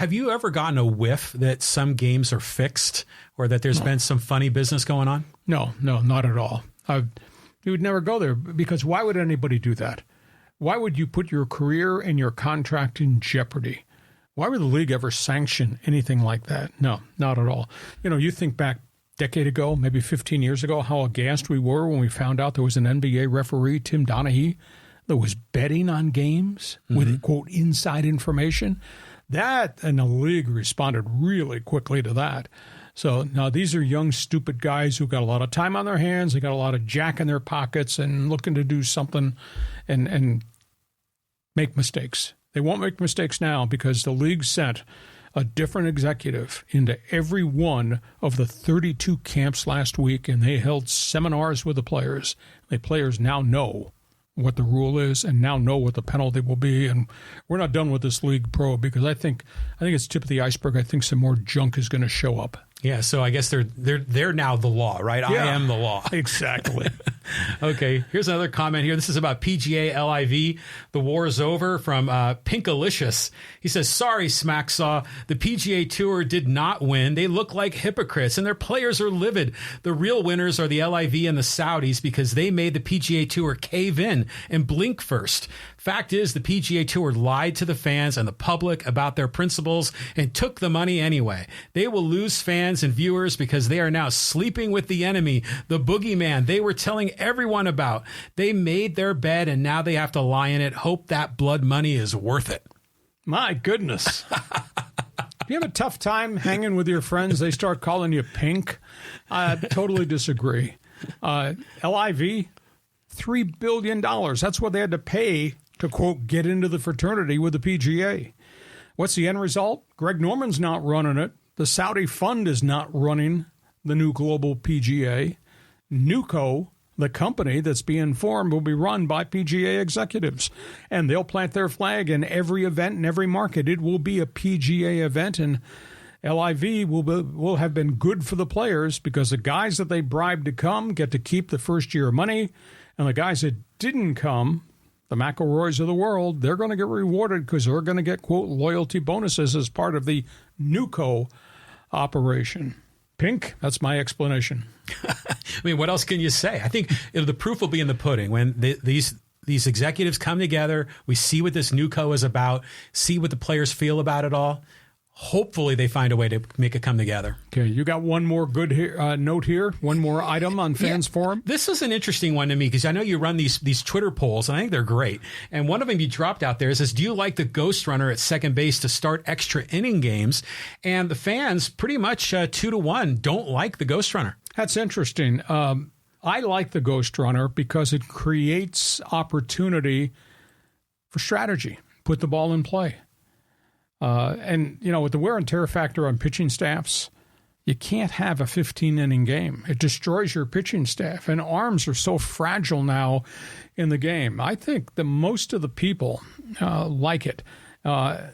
Have you ever gotten a whiff that some games are fixed or that there's been some funny business going on? No, not at all. You would never go there because why would anybody do that? Why would you put your career and your contract in jeopardy? Why would the league ever sanction anything like that? No, not at all. You think back a decade ago, maybe 15 years ago, how aghast we were when we found out there was an NBA referee, Tim Donaghy, that was betting on games with, quote, inside information. That, and the league responded really quickly to that. So now these are young, stupid guys who got a lot of time on their hands. They got a lot of jack in their pockets and looking to do something and make mistakes. They won't make mistakes now because the league sent a different executive into every one of the 32 camps last week, and they held seminars with the players. The players now know what the rule is and now know what the penalty will be. And we're not done with this league pro because I think it's tip of the iceberg. I think some more junk is going to show up. Yeah, so I guess they're now the law, right? Yeah, I am the law. Exactly. Okay, here's another comment here. This is about PGA LIV. The war is over from Pinkalicious. He says, sorry, Smacksaw. The PGA Tour did not win. They look like hypocrites, and their players are livid. The real winners are the LIV and the Saudis because they made the PGA Tour cave in and blink first. Fact is, the PGA Tour lied to the fans and the public about their principles and took the money anyway. They will lose fans and viewers because they are now sleeping with the enemy, the boogeyman they were telling everyone about. They made their bed and now they have to lie in it. Hope that blood money is worth it. My goodness. Do you have a tough time hanging with your friends? They start calling you pink. I totally disagree. LIV, $3 billion. That's what they had to pay to, quote, get into the fraternity with the PGA. What's the end result? Greg Norman's not running it. The Saudi fund is not running the new global PGA. NUCO, the company that's being formed, will be run by PGA executives. And they'll plant their flag in every event in every market. It will be a PGA event, and LIV will have been good for the players because the guys that they bribed to come get to keep the first year money, and the guys that didn't come, the McElroys of the world, they're going to get rewarded because they're going to get, quote, loyalty bonuses as part of the NUCO operation. Pink, that's my explanation. I mean, what else can you say? I think the proof will be in the pudding when these executives come together. We see what this NUCO is about, see what the players feel about it all. Hopefully they find a way to make it come together. Okay, you got one more good note here, one more item on Fans Forum? This is an interesting one to me because I know you run these Twitter polls, and I think they're great. And one of them you dropped out there says, do you like the ghost runner at second base to start extra inning games? And the fans pretty much 2-1 don't like the ghost runner. That's interesting. I like the ghost runner because it creates opportunity for strategy. Put the ball in play. And, with the wear and tear factor on pitching staffs, you can't have a 15-inning game. It destroys your pitching staff, and arms are so fragile now in the game. I think the most of the people like it.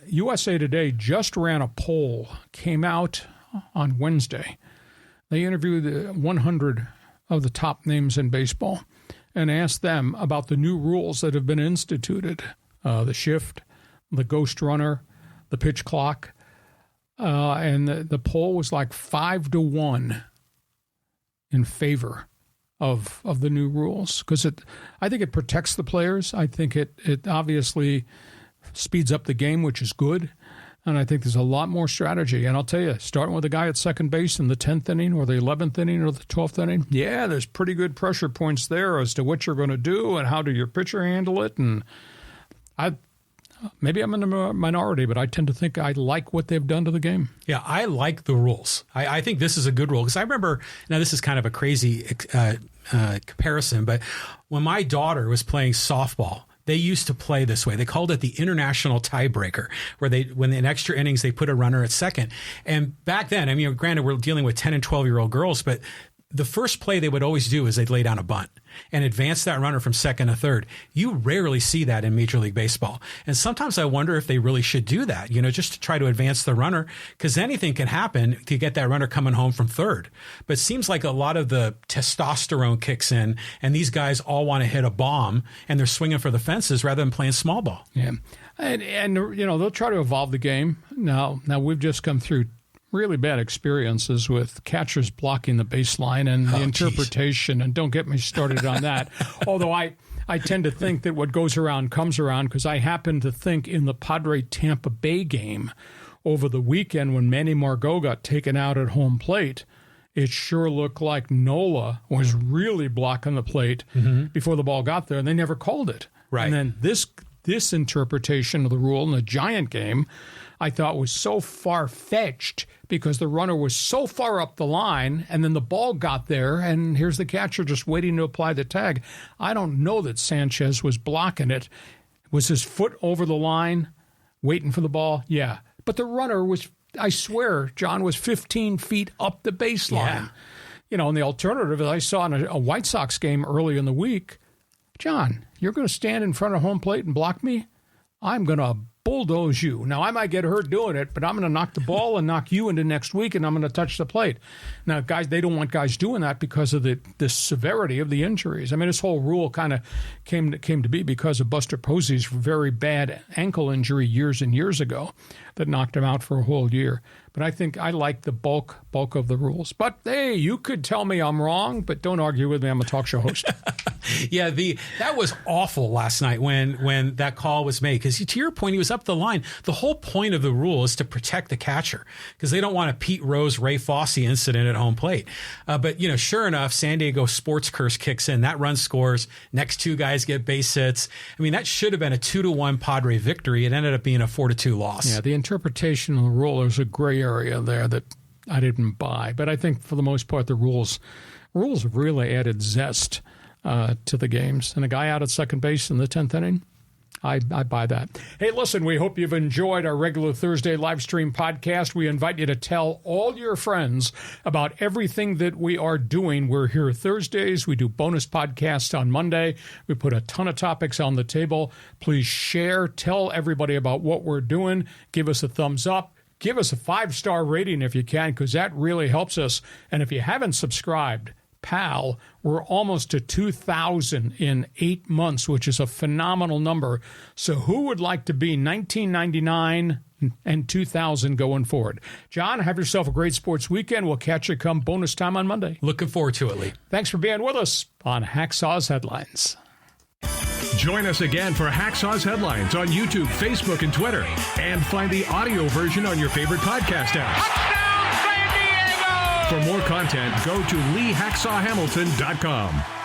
USA Today just ran a poll, came out on Wednesday. They interviewed 100 of the top names in baseball and asked them about the new rules that have been instituted, the shift, the ghost runner, the pitch clock, and the poll was like 5-1 in favor of the new rules because I think it protects the players. I think it obviously speeds up the game, which is good, and I think there's a lot more strategy. And I'll tell you, starting with a guy at second base in the 10th inning or the 11th inning or the 12th inning, yeah, there's pretty good pressure points there as to what you're going to do and how do your pitcher handle it. And maybe I'm in the minority, but I tend to think I like what they've done to the game. Yeah, I like the rules. I think this is a good rule because I remember, now this is kind of a crazy comparison, but when my daughter was playing softball, they used to play this way. They called it the international tiebreaker, where when in extra innings, they put a runner at second. And back then, I mean, granted, we're dealing with 10 and 12-year-old girls, but the first play they would always do is they'd lay down a bunt and advance that runner from second to third. You rarely see that in Major League Baseball. And sometimes I wonder if they really should do that, just to try to advance the runner, because anything can happen to get that runner coming home from third. But it seems like a lot of the testosterone kicks in, and these guys all want to hit a bomb, and they're swinging for the fences rather than playing small ball. Yeah. And they'll try to evolve the game. Now we've just come through really bad experiences with catchers blocking the baseline and the interpretation. And don't get me started on that. Although I tend to think that what goes around comes around, because I happen to think in the Padre-Tampa Bay game over the weekend when Manny Margot got taken out at home plate, it sure looked like Nola was really blocking the plate before the ball got there, and they never called it. Right. And then this interpretation of the rule in the Giant game, I thought was so far-fetched because the runner was so far up the line, and then the ball got there, and here's the catcher just waiting to apply the tag. I don't know that Sanchez was blocking it. Was his foot over the line, waiting for the ball? Yeah. But the runner was, I swear, John, was 15 feet up the baseline. Yeah. And the alternative, as I saw in a White Sox game early in the week, John, you're going to stand in front of home plate and block me? I'm going to bulldoze you. Now, I might get hurt doing it, but I'm going to knock the ball and knock you into next week, and I'm going to touch the plate. Now, guys, they don't want guys doing that because of the severity of the injuries. I mean, this whole rule kind of came to be because of Buster Posey's very bad ankle injury years and years ago that knocked him out for a whole year. But I think I like the bulk of the rules. But, hey, you could tell me I'm wrong, but don't argue with me. I'm a talk show host. Yeah, that was awful last night when that call was made. Because to your point, he was up the line. The whole point of the rule is to protect the catcher, because they don't want a Pete Rose, Ray Fosse incident at home plate. But, sure enough, San Diego sports curse kicks in. That run scores. Next two guys get base hits. I mean, that should have been a 2-1 Padre victory. It ended up being a 4-2 loss. Yeah, the interpretation of the rule, there's a gray area there that I didn't buy. But I think for the most part, the rules have really added zest to the games. And a guy out at second base in the 10th inning, I buy that. Hey, listen, we hope you've enjoyed our regular Thursday live stream podcast. We invite you to tell all your friends about everything that we are doing. We're here Thursdays. We do bonus podcasts on Monday. We put a ton of topics on the table. Please share. Tell everybody about what we're doing. Give us a thumbs up. Give us a 5-star rating if you can, because that really helps us. And if you haven't subscribed, pal, we're almost to 2,000 in 8 months, which is a phenomenal number. So who would like to be 1999 and 2,000 going forward? John, have yourself a great sports weekend. We'll catch you come bonus time on Monday. Looking forward to it, Lee. Thanks for being with us on Hacksaw's Headlines. Join us again for Hacksaw's Headlines on YouTube, Facebook, and Twitter. And find the audio version on your favorite podcast app. Touchdown, San Diego! For more content, go to LeeHacksawHamilton.com.